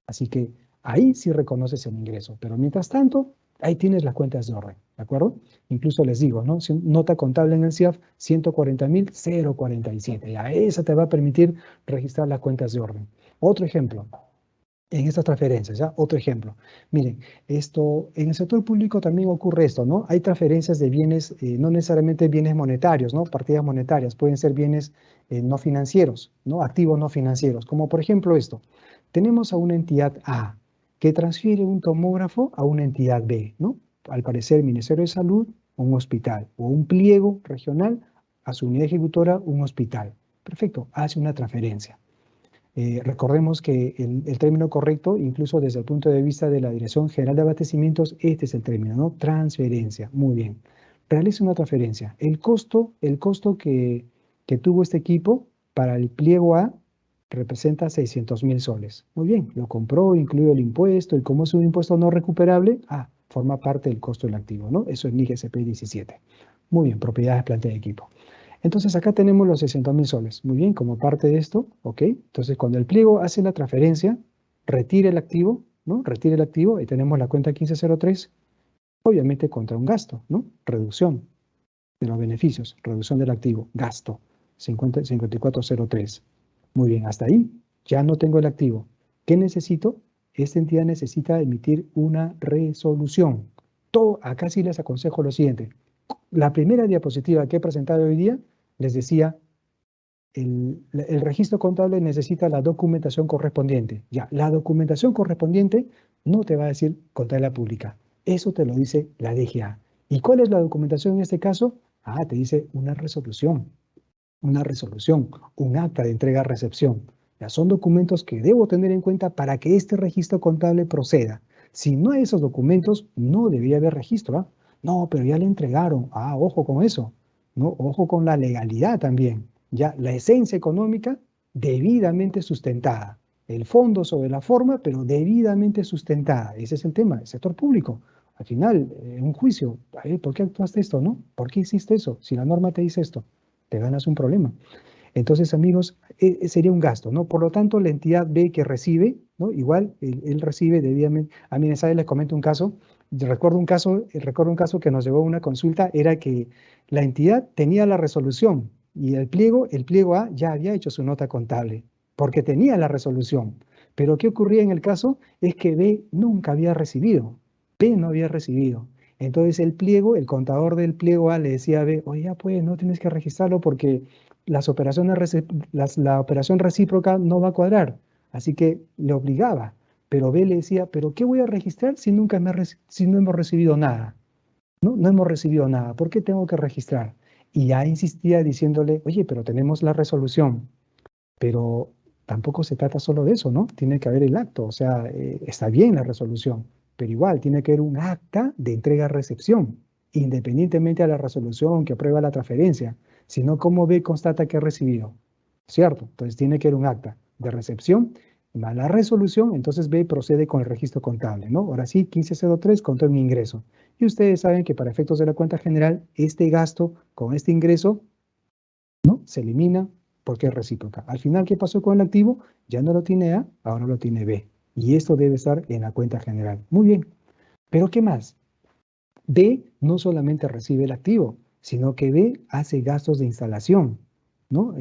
Speaker 2: Así que ahí sí reconoces el ingreso. Pero mientras tanto, ahí tienes las cuentas de orden, ¿de acuerdo? Incluso les digo, ¿no?, nota contable en el CIAF 140.047. Ya esa te va a permitir registrar las cuentas de orden. Otro ejemplo, en estas transferencias, ¿ya? Otro ejemplo. Miren, en el sector público también ocurre esto, ¿no? Hay transferencias de bienes, no necesariamente bienes monetarios, ¿no? Partidas monetarias, pueden ser bienes no financieros, ¿no? Activos no financieros, como por ejemplo esto. Tenemos a una entidad A que transfiere un tomógrafo a una entidad B, ¿no? Al parecer, Ministerio de Salud, un hospital, o un pliego regional a su unidad ejecutora, un hospital. Perfecto, hace una transferencia. Recordemos que el término correcto, incluso desde el punto de vista de la Dirección General de Abastecimientos, este es el término, ¿no? Transferencia. Muy bien. Realiza una transferencia. El costo que tuvo este equipo para el pliego A representa 600.000 soles. Muy bien, lo compró, incluido el impuesto, y como es un impuesto no recuperable, forma parte del costo del activo, ¿no? Eso es NIC SP 17. Muy bien, propiedades, planta de equipo. Entonces acá tenemos los 600.000 soles. Muy bien, como parte de esto, ¿ok? Entonces cuando el pliego hace la transferencia, retira el activo, ¿no? Retira el activo y tenemos la cuenta 1503. Obviamente contra un gasto, ¿no? Reducción de los beneficios, reducción del activo, gasto, 5403. Muy bien, hasta ahí ya no tengo el activo. ¿Qué necesito? Esta entidad necesita emitir una resolución. Acá sí les aconsejo lo siguiente. La primera diapositiva que he presentado hoy día, les decía, el registro contable necesita la documentación correspondiente. Ya, la documentación correspondiente no te va a decir contabilidad pública. Eso te lo dice la DGA. ¿Y cuál es la documentación en este caso? Te dice una resolución, un acta de entrega-recepción. Ya son documentos que debo tener en cuenta para que este registro contable proceda. Si no hay esos documentos, no debería haber registro. No, pero ya le entregaron. Ojo con eso. No, ojo con la legalidad también. Ya, la esencia económica debidamente sustentada. El fondo sobre la forma, pero debidamente sustentada. Ese es el tema, el sector público. Al final, un juicio, ¿por qué actuaste esto, no? ¿Por qué hiciste eso? Si la norma te dice esto, te ganas un problema. Entonces, amigos, sería un gasto, ¿no? Por lo tanto, la entidad B que recibe, ¿no? Igual, él recibe debidamente. A mí, ¿sabes? Les comento un caso. Recuerdo un caso que nos llevó a una consulta, era que la entidad tenía la resolución y el pliego A ya había hecho su nota contable, porque tenía la resolución. Pero ¿qué ocurría en el caso? Es que B nunca había recibido. B no había recibido. Entonces el contador del pliego A le decía a B, oye, ya pues, no tienes que registrarlo porque la operación recíproca no va a cuadrar. Así que le obligaba. Pero B le decía, ¿pero qué voy a registrar si si no hemos recibido nada? No hemos recibido nada. ¿Por qué tengo que registrar? Y ya insistía diciéndole, oye, pero tenemos la resolución. Pero tampoco se trata solo de eso, ¿no? Tiene que haber el acto. O sea, está bien la resolución, pero igual tiene que haber un acta de entrega-recepción, independientemente de la resolución que aprueba la transferencia, sino cómo B constata que ha recibido. ¿Cierto? Entonces tiene que haber un acta de recepción más la resolución, entonces B procede con el registro contable, ¿no? Ahora sí, 1503 contó un ingreso. Y ustedes saben que para efectos de la cuenta general, este gasto con este ingreso, ¿no? Se elimina porque es recíproca. Al final, ¿qué pasó con el activo? Ya no lo tiene A, ahora lo tiene B. Y esto debe estar en la cuenta general. Muy bien. Pero ¿qué más? B no solamente recibe el activo, sino que B hace gastos de instalación, ¿no?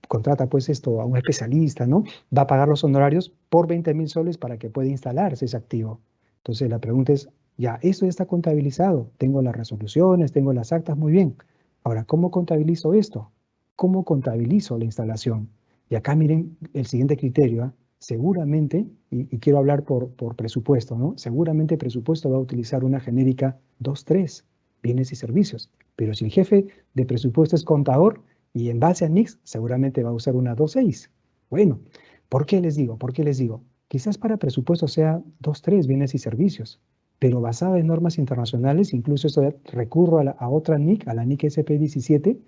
Speaker 2: Contrata pues esto a un especialista, ¿no? Va a pagar los honorarios por 20.000 soles para que pueda instalarse ese activo. Entonces la pregunta es, ya, esto ya está contabilizado, tengo las resoluciones, tengo las actas, muy bien. Ahora, ¿cómo contabilizo esto? ¿Cómo contabilizo la instalación? Y acá miren el siguiente criterio, seguramente, y quiero hablar por presupuesto, ¿no? Seguramente el presupuesto va a utilizar una genérica 2.3, bienes y servicios. Pero si el jefe de presupuesto es contador, y en base a NICS seguramente va a usar una 2.6. Bueno, ¿por qué les digo? ¿Por qué les digo? Quizás para presupuesto sea 2.3, bienes y servicios, pero basada en normas internacionales, incluso esto recurro a otra NIC, a la NIC SP17,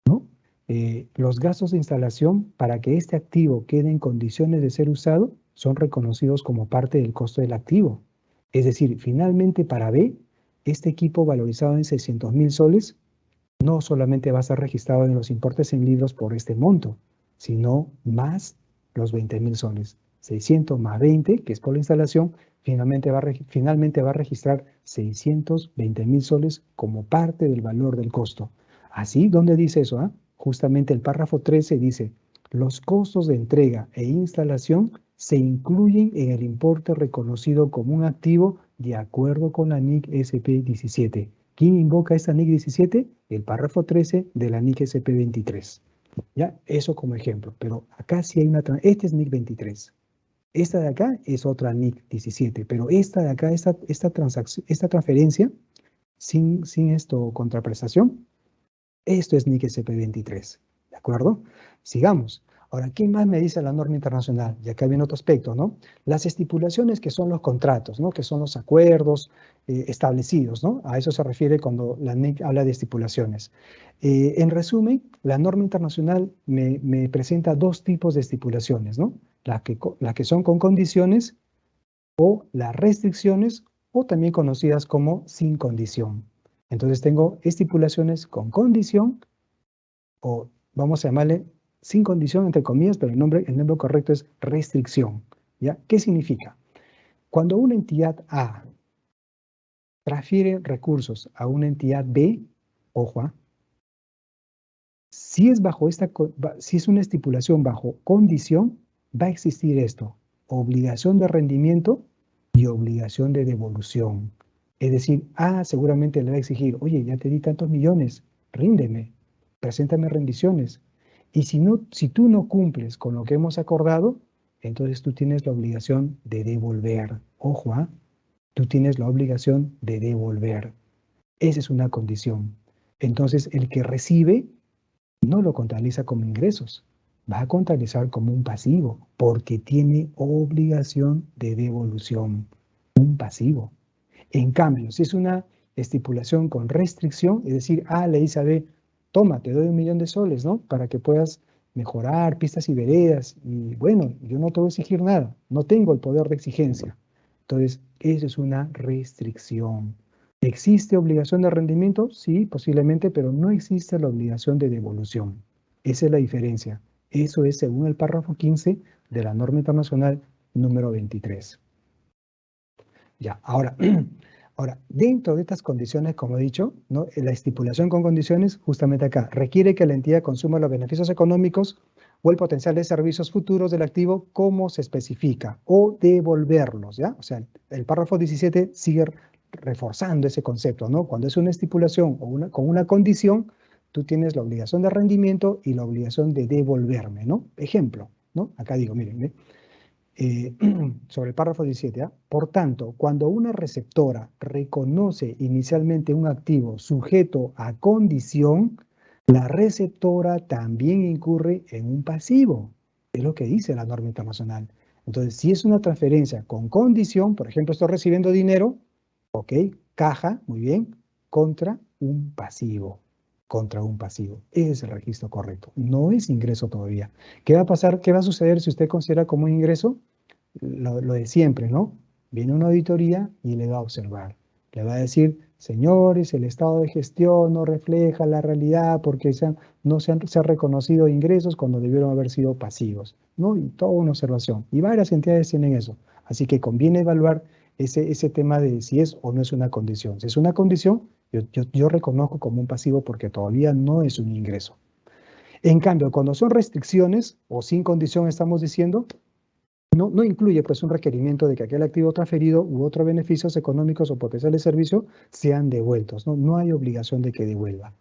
Speaker 2: ¿no? Los gastos de instalación para que este activo quede en condiciones de ser usado son reconocidos como parte del costo del activo. Es decir, finalmente para B, este equipo valorizado en 600.000 soles no solamente va a ser registrado en los importes en libros por este monto, sino más los 20.000 soles. 600 más 20, que es por la instalación, finalmente va a registrar 620.000 soles como parte del valor del costo. Así, ¿dónde dice eso? Justamente el párrafo 13 dice, los costos de entrega e instalación se incluyen en el importe reconocido como un activo de acuerdo con la NIC SP17. ¿Quién invoca esta NIC 17? El párrafo 13 de la NIC SP23. ¿Ya? Eso como ejemplo. Pero acá sí hay una... Este es NIC 23. Esta de acá es otra NIC 17. Pero esta de acá, esta transferencia, sin esto contraprestación, esto es NIC SP23. ¿De acuerdo? Sigamos. Ahora, ¿qué más me dice la norma internacional? Y acá viene otro aspecto, ¿no? Las estipulaciones que son los contratos, ¿no? Que son los acuerdos establecidos, ¿no? A eso se refiere cuando la NIC habla de estipulaciones. En resumen, la norma internacional me presenta dos tipos de estipulaciones, ¿no? Las que son con condiciones o las restricciones o también conocidas como sin condición. Entonces tengo estipulaciones con condición o vamos a llamarle sin condición entre comillas, pero el nombre correcto es restricción. ¿Ya? ¿Qué significa? Cuando una entidad A transfiere recursos a una entidad B, ojo, si es si es una estipulación bajo condición, va a existir esto, obligación de rendimiento y obligación de devolución. Es decir, seguramente le va a exigir, oye, ya te di tantos millones, ríndeme, preséntame rendiciones. Y si tú no cumples con lo que hemos acordado, entonces tú tienes la obligación de devolver. Ojo, tú tienes la obligación de devolver. Esa es una condición. Entonces, el que recibe no lo contabiliza como ingresos, va a contabilizar como un pasivo, porque tiene obligación de devolución, un pasivo. En cambio, si es una estipulación con restricción, es decir, le dice a B, toma, te doy 1 millón de soles, ¿no? Para que puedas mejorar pistas y veredas, y bueno, yo no te voy a exigir nada, no tengo el poder de exigencia. Entonces, eso es una restricción. ¿Existe obligación de rendimiento? Sí, posiblemente, pero no existe la obligación de devolución. Esa es la diferencia. Eso es según el párrafo 15 de la norma internacional número 23. Ya, ahora, dentro de estas condiciones, como he dicho, ¿no? La estipulación con condiciones, justamente acá, requiere que la entidad consuma los beneficios económicos o el potencial de servicios futuros del activo como se especifica, o devolverlos, ¿ya? O sea, el párrafo 17 sigue reforzando ese concepto, ¿no? Cuando es una estipulación o con una condición, tú tienes la obligación de rendimiento y la obligación de devolverme, ¿no? Ejemplo, ¿no? Acá digo, miren, sobre el párrafo 17, por tanto, cuando una receptora reconoce inicialmente un activo sujeto a condición, la receptora también incurre en un pasivo. Es lo que dice la norma internacional. Entonces, si es una transferencia con condición, por ejemplo, estoy recibiendo dinero, ok, caja, muy bien, contra un pasivo. Contra un pasivo. Ese es el registro correcto. No es ingreso todavía. ¿Qué va a pasar? ¿Qué va a suceder si usted considera como ingreso? Lo de siempre, ¿no? Viene una auditoría y le va a observar. Le va a decir, señores, el estado de gestión no refleja la realidad porque no se han reconocido ingresos cuando debieron haber sido pasivos, ¿no? Y toda una observación. Y varias entidades tienen eso. Así que conviene evaluar ese tema de si es o no es una condición. Si es una condición, yo reconozco como un pasivo porque todavía no es un ingreso. En cambio, cuando son restricciones o sin condición, estamos diciendo, no incluye pues un requerimiento de que aquel activo transferido u otros beneficios económicos o potenciales de servicio sean devueltos, ¿no? No hay obligación de que devuelva,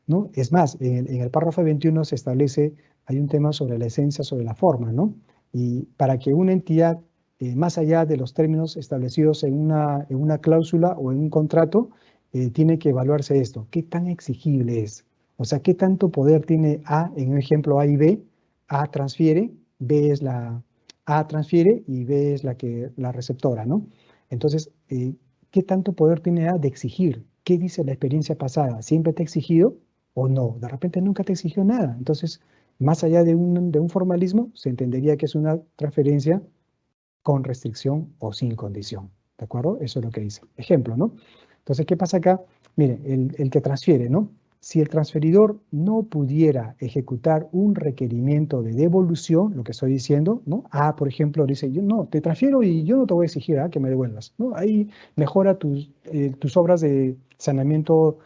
Speaker 2: ¿no? Es más, en el párrafo 21 se establece, hay un tema sobre la esencia, sobre la forma, ¿no? Y para que una entidad, más allá de los términos establecidos en una cláusula o en un contrato, tiene que evaluarse esto. ¿Qué tan exigible es? O sea, ¿qué tanto poder tiene A, en un ejemplo A y B? A transfiere, A transfiere y B es la receptora, ¿no? Entonces, ¿qué tanto poder tiene A de exigir? ¿Qué dice la experiencia pasada? ¿Siempre te ha exigido o no? De repente nunca te exigió nada. Entonces, más allá de un formalismo, se entendería que es una transferencia con restricción o sin condición. ¿De acuerdo? Eso es lo que dice. Ejemplo, ¿no? Entonces, ¿qué pasa acá? Mire, el que transfiere, ¿no? Si el transferidor no pudiera ejecutar un requerimiento de devolución, lo que estoy diciendo, ¿no? Por ejemplo, dice, yo no, te transfiero y yo no te voy a exigir que me devuelvas, ¿no? Ahí mejora tus obras de saneamiento,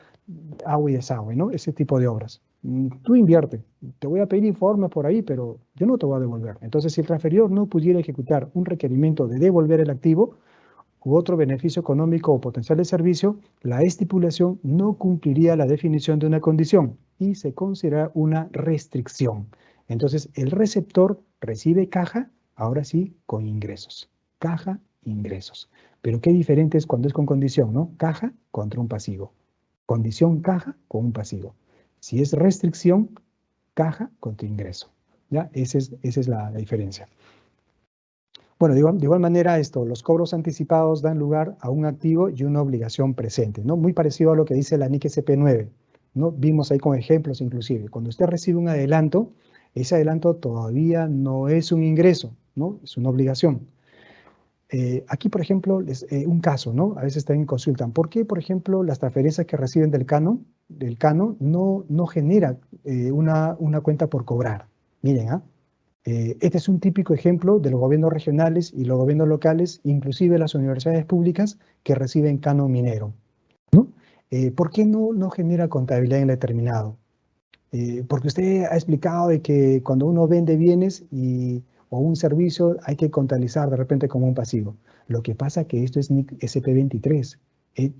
Speaker 2: agua y desagüe, ¿no? Ese tipo de obras. Tú invierte, te voy a pedir informes por ahí, pero yo no te voy a devolver. Entonces, si el transferidor no pudiera ejecutar un requerimiento de devolver el activo, u otro beneficio económico o potencial de servicio, la estipulación no cumpliría la definición de una condición y se considera una restricción. Entonces, el receptor recibe caja, ahora sí, con ingresos. Caja, ingresos. Pero qué diferente es cuando es con condición, ¿no? Caja contra un pasivo. Condición, caja con un pasivo. Si es restricción, caja contra ingreso. ¿Ya? Esa es la diferencia. Bueno, de igual manera, los cobros anticipados dan lugar a un activo y una obligación presente, ¿no? Muy parecido a lo que dice la NIC SP9, ¿no? Vimos ahí con ejemplos inclusive. Cuando usted recibe un adelanto, ese adelanto todavía no es un ingreso, ¿no? Es una obligación. Aquí, por ejemplo, un caso, ¿no? A veces también consultan. ¿Por qué, por ejemplo, las transferencias que reciben del cano no genera una cuenta por cobrar? Miren, este es un típico ejemplo de los gobiernos regionales y los gobiernos locales, inclusive las universidades públicas que reciben canon minero. ¿Por qué no genera contabilidad en el determinado? Porque usted ha explicado de que cuando uno vende bienes o un servicio hay que contabilizar de repente como un pasivo. Lo que pasa es que esto es NIC SP23.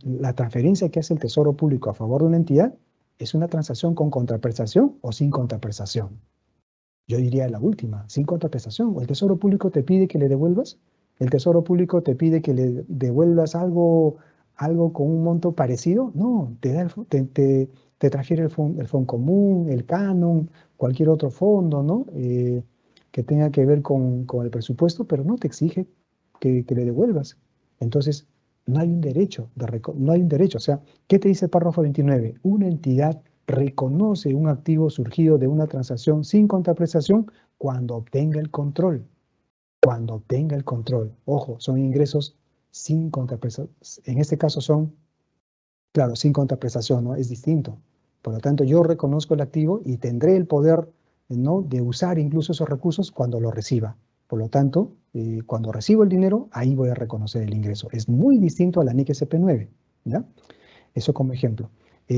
Speaker 2: La transferencia que hace el Tesoro Público a favor de una entidad es una transacción con contraprestación o sin contraprestación. Yo diría la última, sin contraprestación. ¿O el Tesoro Público te pide que le devuelvas? ¿El Tesoro Público te pide que le devuelvas algo con un monto parecido? No, te transfiere el fondo común, el canon, cualquier otro fondo, ¿no? Que tenga que ver con el presupuesto, pero no te exige que le devuelvas. Entonces, no hay un derecho, no hay un derecho. O sea, ¿qué te dice el párrafo 29? Una entidad reconoce un activo surgido de una transacción sin contraprestación cuando obtenga el control. Cuando obtenga el control. Ojo, son ingresos sin contraprestación. En este caso son, claro, sin contraprestación, ¿no? Es distinto. Por lo tanto, yo reconozco el activo y tendré el poder, ¿no?, de usar incluso esos recursos cuando lo reciba. Por lo tanto, cuando recibo el dinero, ahí voy a reconocer el ingreso. Es muy distinto a la NIC SP9, ¿ya? Eso como ejemplo.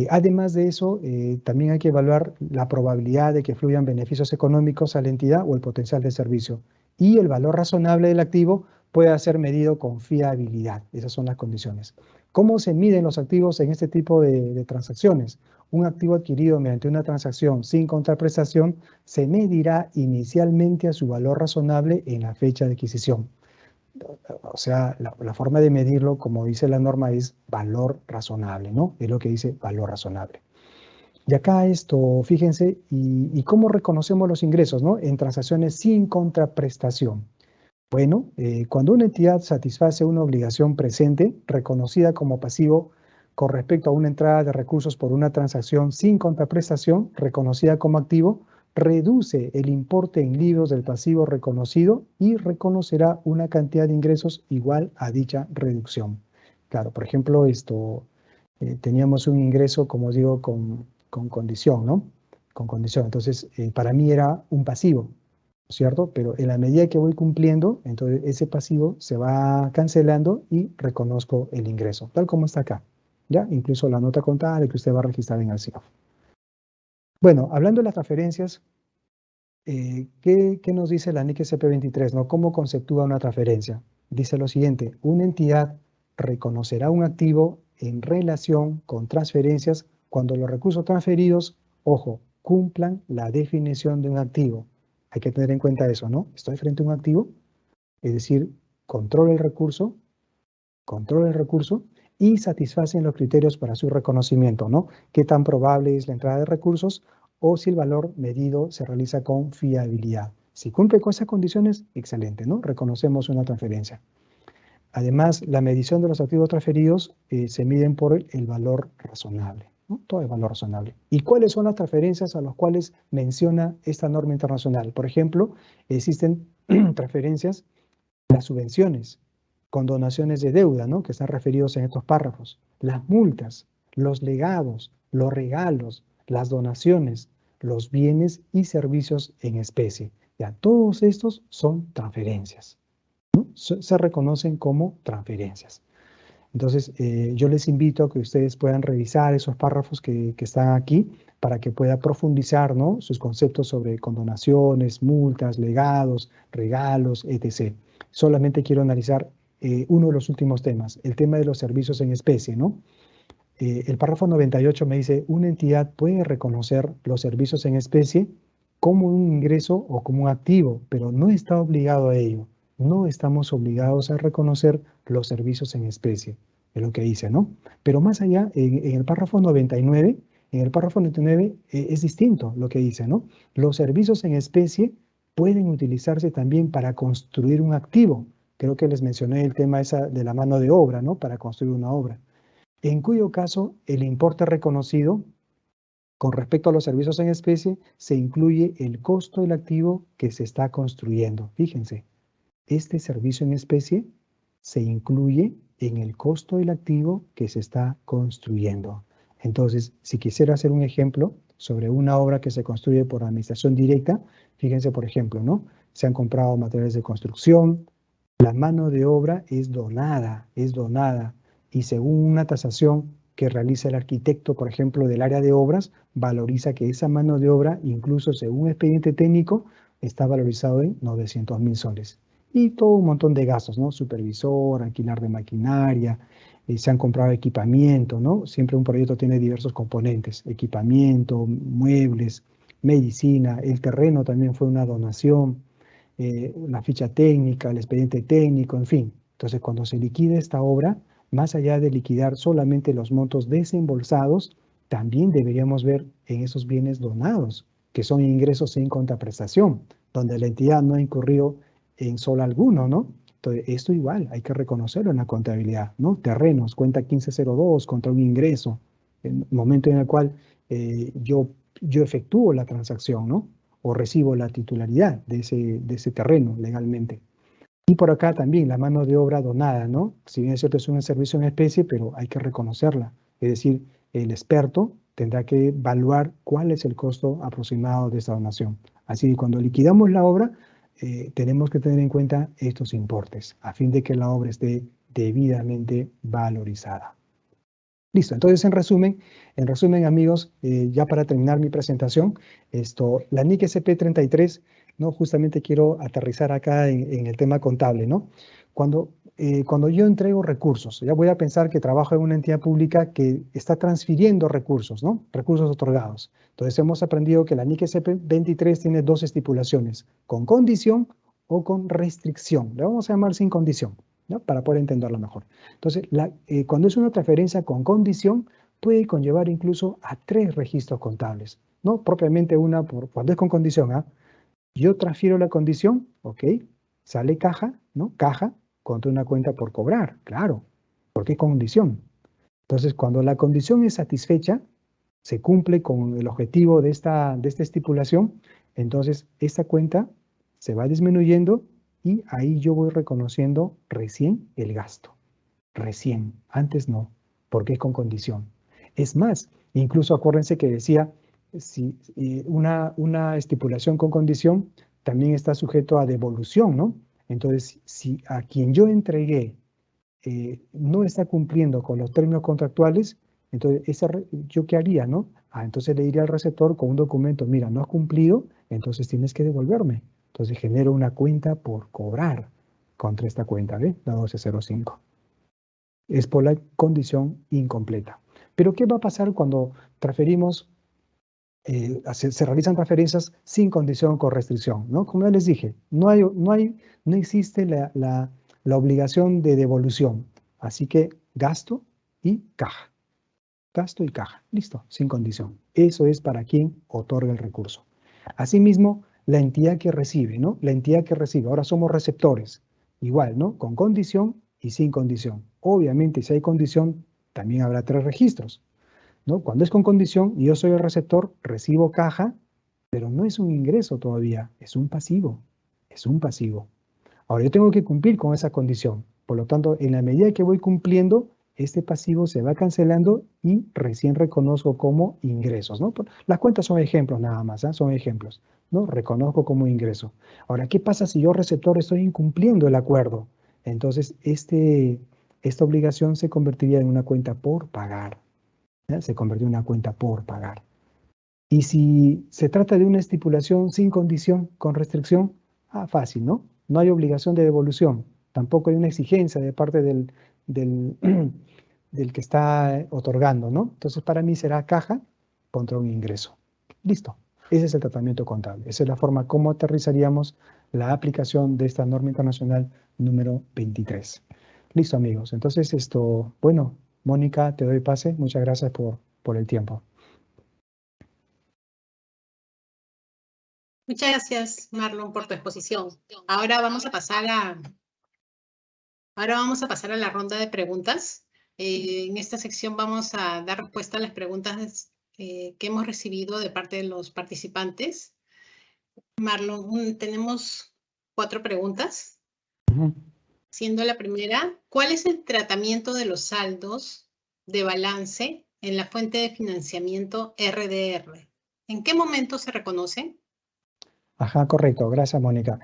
Speaker 2: Además de eso, también hay que evaluar la probabilidad de que fluyan beneficios económicos a la entidad o el potencial de servicio. Y el valor razonable del activo puede ser medido con fiabilidad. Esas son las condiciones. ¿Cómo se miden los activos en este tipo de transacciones? Un activo adquirido mediante una transacción sin contraprestación se medirá inicialmente a su valor razonable en la fecha de adquisición. O sea, la forma de medirlo, como dice la norma, es valor razonable, ¿no? Es lo que dice valor razonable. Y acá esto, fíjense, y cómo reconocemos los ingresos, ¿no? En transacciones sin contraprestación. Bueno, cuando una entidad satisface una obligación presente, reconocida como pasivo, con respecto a una entrada de recursos por una transacción sin contraprestación, reconocida como activo, reduce el importe en libros del pasivo reconocido y reconocerá una cantidad de ingresos igual a dicha reducción. Claro, por ejemplo, teníamos un ingreso, como os digo, con condición, ¿no? Con condición. Entonces, para mí era un pasivo, ¿cierto? Pero en la medida que voy cumpliendo, entonces ese pasivo se va cancelando y reconozco el ingreso, tal como está acá, ¿ya? Incluso la nota contable que usted va a registrar en el CIAF. Bueno, hablando de las transferencias, ¿qué nos dice la NIC SP23, ¿no? ¿Cómo conceptúa una transferencia? Dice lo siguiente: una entidad reconocerá un activo en relación con transferencias cuando los recursos transferidos, ojo, cumplan la definición de un activo. Hay que tener en cuenta eso, ¿no? Estoy frente a un activo, es decir, controlo el recurso y satisfacen los criterios para su reconocimiento, ¿no? ¿Qué tan probable es la entrada de recursos o si el valor medido se realiza con fiabilidad? Si cumple con esas condiciones, excelente, ¿no? Reconocemos una transferencia. Además, la medición de los activos transferidos se miden por el valor razonable, ¿no? Todo el valor razonable. ¿Y cuáles son las transferencias a las cuales menciona esta norma internacional? Por ejemplo, existen transferencias, las subvenciones, condonaciones de deuda, ¿no?, que están referidos en estos párrafos, las multas, los legados, los regalos, las donaciones, los bienes y servicios en especie. Ya, todos estos son transferencias, ¿no? Se reconocen como transferencias. Entonces, yo les invito a que ustedes puedan revisar esos párrafos que están aquí para que pueda profundizar, ¿no?, sus conceptos sobre condonaciones, multas, legados, regalos, etc. Solamente quiero analizar uno de los últimos temas, el tema de los servicios en especie, ¿no? El párrafo 98 me dice: una entidad puede reconocer los servicios en especie como un ingreso o como un activo, pero no está obligado a ello. No estamos obligados a reconocer los servicios en especie, es lo que dice, ¿no? Pero más allá, en el párrafo 99, es distinto lo que dice, ¿no? Los servicios en especie pueden utilizarse también para construir un activo. Creo que les mencioné el tema de la mano de obra, ¿no? Para construir una obra. En cuyo caso el importe reconocido con respecto a los servicios en especie se incluye el costo del activo que se está construyendo. Fíjense, este servicio en especie se incluye en el costo del activo que se está construyendo. Entonces, si quisiera hacer un ejemplo sobre una obra que se construye por administración directa, fíjense, por ejemplo, ¿no? Se han comprado materiales de construcción, la mano de obra es donada, y según una tasación que realiza el arquitecto, por ejemplo, del área de obras, valoriza que esa mano de obra, incluso según expediente técnico, está valorizado en 900.000 soles. Y todo un montón de gastos, ¿no? Supervisor, alquilar de maquinaria, se han comprado equipamiento, ¿no? Siempre un proyecto tiene diversos componentes, equipamiento, muebles, medicina, el terreno también fue una donación, la ficha técnica, el expediente técnico, en fin. Entonces, cuando se liquide esta obra, más allá de liquidar solamente los montos desembolsados, también deberíamos ver en esos bienes donados, que son ingresos sin contraprestación, donde la entidad no ha incurrido en solo alguno, ¿no? Entonces, esto igual hay que reconocerlo en la contabilidad, ¿no? Terrenos, cuenta 1502 contra un ingreso, en el momento en el cual yo efectúo la transacción, ¿no? O recibo la titularidad de ese terreno legalmente. Y por acá también la mano de obra donada, ¿no? Si bien es cierto, es un servicio en especie, pero hay que reconocerla. Es decir, el experto tendrá que evaluar cuál es el costo aproximado de esta donación. Así que cuando liquidamos la obra, tenemos que tener en cuenta estos importes, a fin de que la obra esté debidamente valorizada. Listo, entonces en resumen amigos, ya para terminar mi presentación, la NIC SP33, ¿no? Justamente quiero aterrizar acá en el tema contable, ¿no? Cuando yo entrego recursos, ya voy a pensar que trabajo en una entidad pública que está transfiriendo recursos, ¿no? Recursos otorgados. Entonces hemos aprendido que la NIC SP23 tiene dos estipulaciones, con condición o con restricción. Le vamos a llamar sin condición, ¿no? Para poder entenderlo mejor. Entonces, cuando es una transferencia con condición, puede conllevar incluso a 3 registros contables, ¿no? Propiamente una, cuando es con condición, ¿ah? Yo transfiero la condición, ok, sale caja, ¿no? Caja contra una cuenta por cobrar, claro, porque es condición. Entonces, cuando la condición es satisfecha, se cumple con el objetivo de esta estipulación, entonces esta cuenta se va disminuyendo y ahí yo voy reconociendo recién el gasto. Recién, antes no, porque es con condición. Es más, incluso acuérdense que decía, si una estipulación con condición también está sujeto a devolución, ¿no? Entonces, si a quien yo entregué no está cumpliendo con los términos contractuales, entonces, ¿yo qué haría, no? Entonces le diría al receptor con un documento, mira, no has cumplido, entonces tienes que devolverme. Entonces genero una cuenta por cobrar contra esta cuenta, ¿ve? La 1205. Es por la condición incompleta. Pero ¿qué va a pasar cuando transferimos, se realizan transferencias sin condición con restricción, ¿no? Como ya les dije, no existe la obligación de devolución. Así que gasto y caja. Gasto y caja. Listo, sin condición. Eso es para quien otorga el recurso. Asimismo, la entidad que recibe, ¿no? La entidad que recibe. Ahora somos receptores. Igual, ¿no? Con condición y sin condición. Obviamente, si hay condición, también habrá 3 registros, ¿no? Cuando es con condición y yo soy el receptor, recibo caja, pero no es un ingreso todavía, es un pasivo. Es un pasivo. Ahora, yo tengo que cumplir con esa condición. Por lo tanto, en la medida que voy cumpliendo, este pasivo se va cancelando y recién reconozco como ingresos, ¿no? Las cuentas son ejemplos nada más, ¿eh? Son ejemplos, ¿no? Reconozco como ingreso. Ahora, ¿qué pasa si yo, receptor, estoy incumpliendo el acuerdo? Entonces, esta obligación se convertiría en una cuenta por pagar. ¿Ya? Se convirtió en una cuenta por pagar. Y si se trata de una estipulación sin condición, con restricción, fácil, ¿no? No hay obligación de devolución. Tampoco hay una exigencia de parte del que está otorgando, ¿no? Entonces, para mí será caja contra un ingreso. Listo. Ese es el tratamiento contable. Esa es la forma como aterrizaríamos la aplicación de esta norma internacional número 23. Listo, amigos. Entonces, bueno, Mónica, te doy pase. Muchas gracias por el tiempo.
Speaker 1: Muchas gracias, Marlon, por tu exposición. Ahora vamos a pasar a la ronda de preguntas. En esta sección vamos a dar respuesta a las preguntas que hemos recibido de parte de los participantes. Marlon, tenemos 4 preguntas. Siendo la primera, ¿cuál es el tratamiento de los saldos de balance en la fuente de financiamiento RDR? ¿En qué momento se reconocen?
Speaker 2: Ajá, correcto. Gracias, Mónica.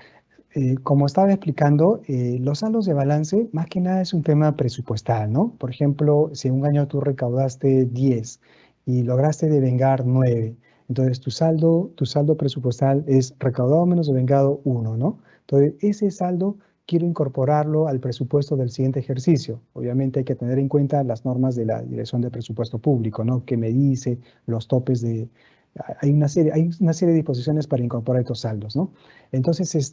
Speaker 2: como estaba explicando, los saldos de balance más que nada es un tema presupuestal, ¿no? Por ejemplo, si un año tú recaudaste 10 y lograste devengar 9, entonces tu saldo presupuestal es recaudado menos devengado 1, ¿no? Entonces, ese saldo quiero incorporarlo al presupuesto del siguiente ejercicio. Obviamente hay que tener en cuenta las normas de la Dirección de Presupuesto Público, ¿no? Que me dice los topes de... hay una serie de disposiciones para incorporar estos saldos, ¿no? Entonces,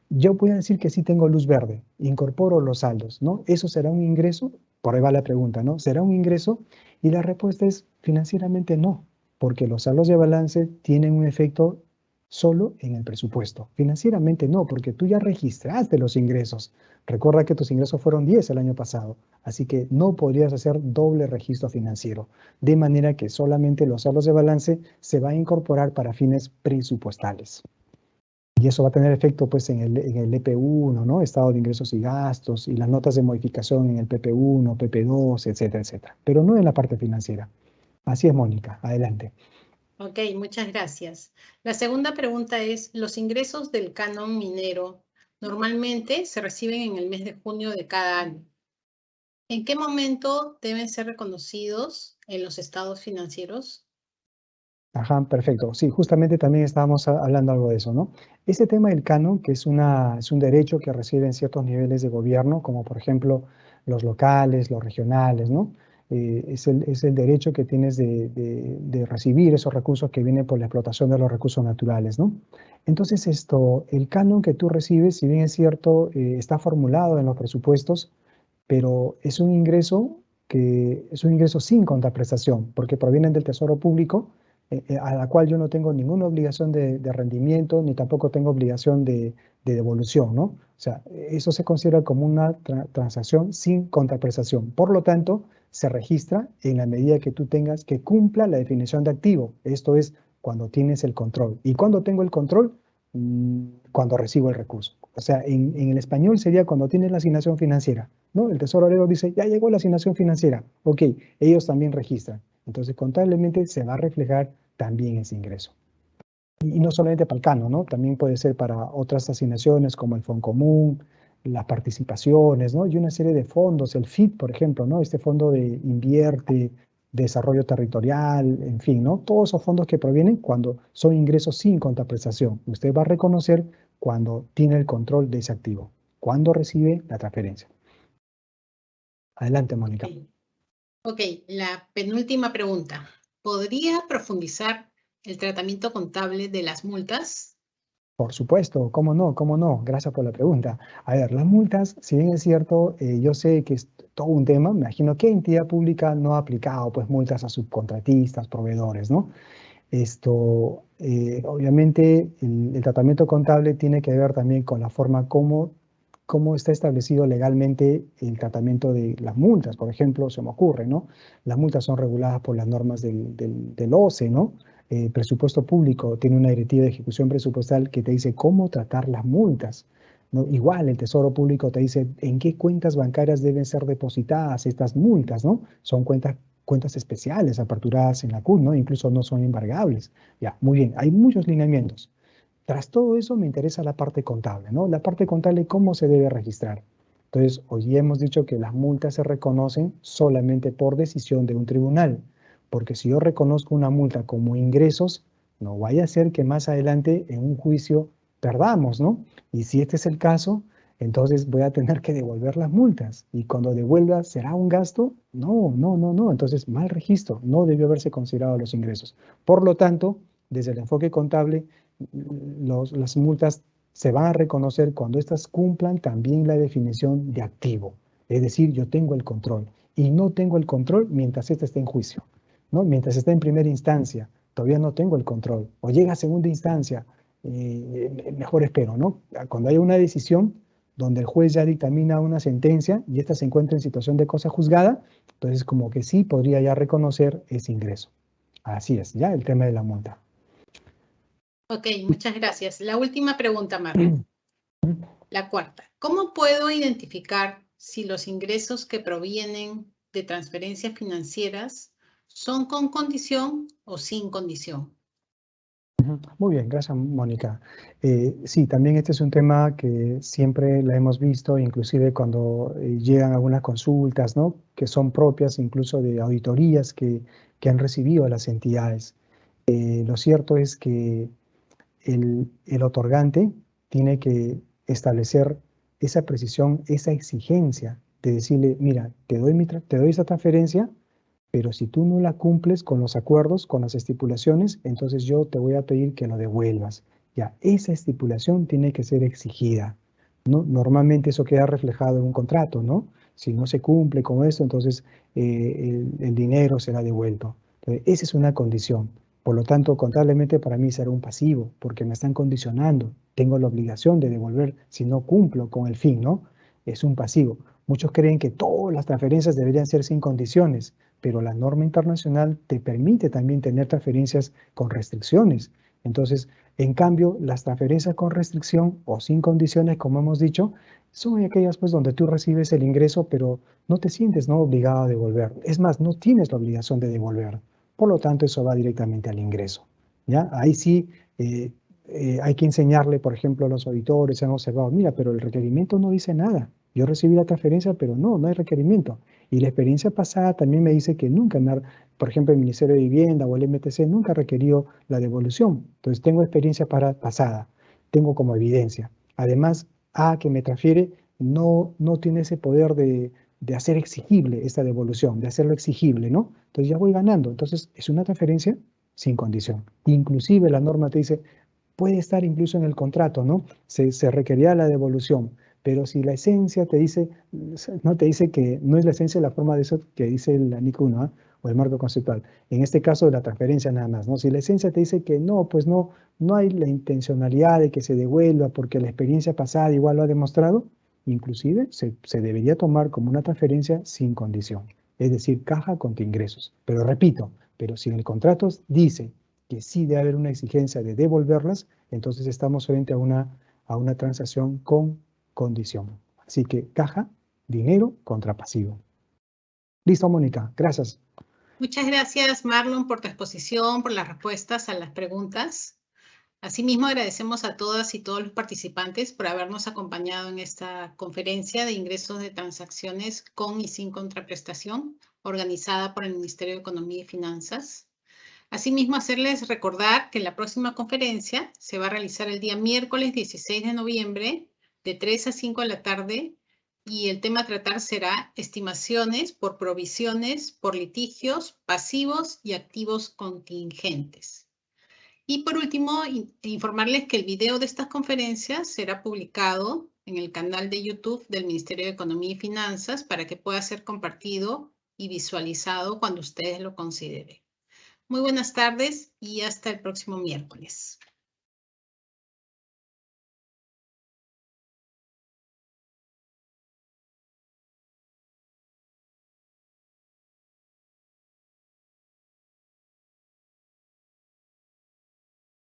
Speaker 2: yo voy a decir que sí tengo luz verde, incorporo los saldos, ¿no? ¿Eso será un ingreso? Por ahí va la pregunta, ¿no? ¿Será un ingreso? Y la respuesta es financieramente no, porque los saldos de balance tienen un efecto solo en el presupuesto. Financieramente no, porque tú ya registraste los ingresos. Recuerda que tus ingresos fueron 10 el año pasado, así que no podrías hacer doble registro financiero, de manera que solamente los saldos de balance se van a incorporar para fines presupuestales. Y eso va a tener efecto pues en el EP1, ¿no? Estado de ingresos y gastos, y las notas de modificación en el PP1, PP2, etcétera, etcétera. Pero no en la parte financiera. Así es, Mónica. Adelante.
Speaker 1: Ok, muchas gracias. La segunda pregunta es, los ingresos del canon minero normalmente se reciben en el mes de junio de cada año. ¿En qué momento deben ser reconocidos en los estados financieros?
Speaker 2: Ajá, perfecto. Sí, justamente también estábamos hablando algo de eso, ¿no? Este tema del canon, que es un derecho que reciben ciertos niveles de gobierno, como por ejemplo los locales, los regionales, ¿no? Es el derecho que tienes de recibir esos recursos que vienen por la explotación de los recursos naturales, ¿no? Entonces, el canon que tú recibes, si bien es cierto, está formulado en los presupuestos, pero es un ingreso sin contraprestación, porque provienen del Tesoro Público, a la cual yo no tengo ninguna obligación de rendimiento, ni tampoco tengo obligación de devolución, ¿no? O sea, eso se considera como una transacción sin contraprestación. Por lo tanto, se registra en la medida que tú tengas que cumpla la definición de activo. Esto es cuando tienes el control. ¿Y cuando tengo el control? Cuando recibo el recurso. O sea, en el español sería cuando tienes la asignación financiera, ¿no? El tesorero dice, ya llegó la asignación financiera. Ok, ellos también registran. Entonces, contablemente se va a reflejar también ese ingreso. Y no solamente para el canon, ¿no? También puede ser para otras asignaciones como el Fondo Común, las participaciones, ¿no? Y una serie de fondos, el FIT, por ejemplo, ¿no? Este fondo de invierte, desarrollo territorial, en fin, ¿no? Todos esos fondos que provienen cuando son ingresos sin contraprestación. Usted va a reconocer cuando tiene el control de ese activo, cuando recibe la transferencia. Adelante, Mónica.
Speaker 1: Ok, la penúltima pregunta. ¿Podría profundizar el tratamiento contable de las multas?
Speaker 2: Por supuesto, cómo no, cómo no. Gracias por la pregunta. A ver, las multas, si bien es cierto, yo sé que es todo un tema, me imagino qué entidad pública no ha aplicado pues multas a subcontratistas, proveedores, ¿no? Obviamente, el tratamiento contable tiene que ver también con la forma cómo está establecido legalmente el tratamiento de las multas. Por ejemplo, se me ocurre, ¿no? Las multas son reguladas por las normas del OCE, ¿no? Presupuesto público tiene una directiva de ejecución presupuestal que te dice cómo tratar las multas, ¿no? Igual el Tesoro Público te dice en qué cuentas bancarias deben ser depositadas estas multas, ¿no? Son cuentas especiales aperturadas en la CUT, ¿no? Incluso no son embargables. Ya, muy bien, hay muchos lineamientos. Tras todo eso me interesa la parte contable, ¿no? La parte contable, ¿cómo se debe registrar? Entonces, hoy hemos dicho que las multas se reconocen solamente por decisión de un tribunal, porque si yo reconozco una multa como ingresos, no vaya a ser que más adelante en un juicio perdamos, ¿no? Y si este es el caso, entonces voy a tener que devolver las multas. Y cuando devuelva, ¿será un gasto? No, no, no, no. Entonces, mal registro, no debió haberse considerado los ingresos. Por lo tanto, desde el enfoque contable, las multas se van a reconocer cuando éstas cumplan también la definición de activo. Es decir, yo tengo el control y no tengo el control mientras éste esté en juicio, ¿no? Mientras está en primera instancia, todavía no tengo el control. O llega a segunda instancia, mejor espero, ¿no? Cuando hay una decisión donde el juez ya dictamina una sentencia y ésta se encuentra en situación de cosa juzgada, entonces como que sí podría ya reconocer ese ingreso. Así es, ya el tema de la multa.
Speaker 1: Ok, muchas gracias. La última pregunta, Marco. La cuarta. ¿Cómo puedo identificar si los ingresos que provienen de transferencias financieras son con condición o sin condición?
Speaker 2: Muy bien, gracias, Mónica. Sí, también este es un tema que siempre la hemos visto, inclusive cuando llegan algunas consultas, ¿no? Que son propias incluso de auditorías que han recibido las entidades. Lo cierto es que el otorgante tiene que establecer esa precisión, esa exigencia de decirle, mira, te doy esa transferencia, pero si tú no la cumples con los acuerdos, con las estipulaciones, entonces yo te voy a pedir que lo devuelvas. Ya, esa estipulación tiene que ser exigida, ¿no? Normalmente eso queda reflejado en un contrato, ¿no? Si no se cumple con eso, entonces el dinero será devuelto. Entonces, esa es una condición. Por lo tanto, contablemente para mí será un pasivo, porque me están condicionando. Tengo la obligación de devolver si no cumplo con el fin, ¿no? Es un pasivo. Muchos creen que todas las transferencias deberían ser sin condiciones, pero la norma internacional te permite también tener transferencias con restricciones. Entonces, en cambio, las transferencias con restricción o sin condiciones, como hemos dicho, son aquellas pues donde tú recibes el ingreso, pero no te sientes no obligado a devolver. Es más, no tienes la obligación de devolver. Por lo tanto, eso va directamente al ingreso. ¿Ya? Ahí sí hay que enseñarle, por ejemplo, a los auditores, han observado, mira, pero el requerimiento no dice nada. Yo recibí la transferencia, pero no hay requerimiento. Y la experiencia pasada también me dice que nunca, por ejemplo, el Ministerio de Vivienda o el MTC nunca requirió la devolución. Entonces, tengo experiencia pasada, tengo como evidencia. Además, A, que me transfiere, no tiene ese poder de hacer exigible esta devolución, de hacerlo exigible, ¿no? Entonces ya voy ganando. Entonces, es una transferencia sin condición. Inclusive la norma te dice, puede estar incluso en el contrato, ¿no? Se requería la devolución, pero si la esencia te dice, no te dice que no es la esencia la forma de eso que dice el ANIC 1, ¿eh? O el marco conceptual. En este caso de la transferencia nada más, ¿no? Si la esencia te dice que no, pues no hay la intencionalidad de que se devuelva porque la experiencia pasada igual lo ha demostrado, inclusive se debería tomar como una transferencia sin condición, es decir, caja contra ingresos. Pero repito, pero si en el contrato dice que sí debe haber una exigencia de devolverlas, entonces estamos frente a una transacción con condición. Así que caja, dinero contra pasivo. Listo, Mónica. Gracias.
Speaker 1: Muchas gracias, Marlon, por tu exposición, por las respuestas a las preguntas. Asimismo, agradecemos a todas y todos los participantes por habernos acompañado en esta conferencia de ingresos de transacciones con y sin contraprestación, organizada por el Ministerio de Economía y Finanzas. Asimismo, hacerles recordar que la próxima conferencia se va a realizar el día miércoles 16 de noviembre, de 3 a 5 de la tarde, y el tema a tratar será estimaciones por provisiones, por litigios, pasivos y activos contingentes. Y por último, informarles que el video de estas conferencias será publicado en el canal de YouTube del Ministerio de Economía y Finanzas para que pueda ser compartido y visualizado cuando ustedes lo consideren. Muy buenas tardes y hasta el próximo miércoles.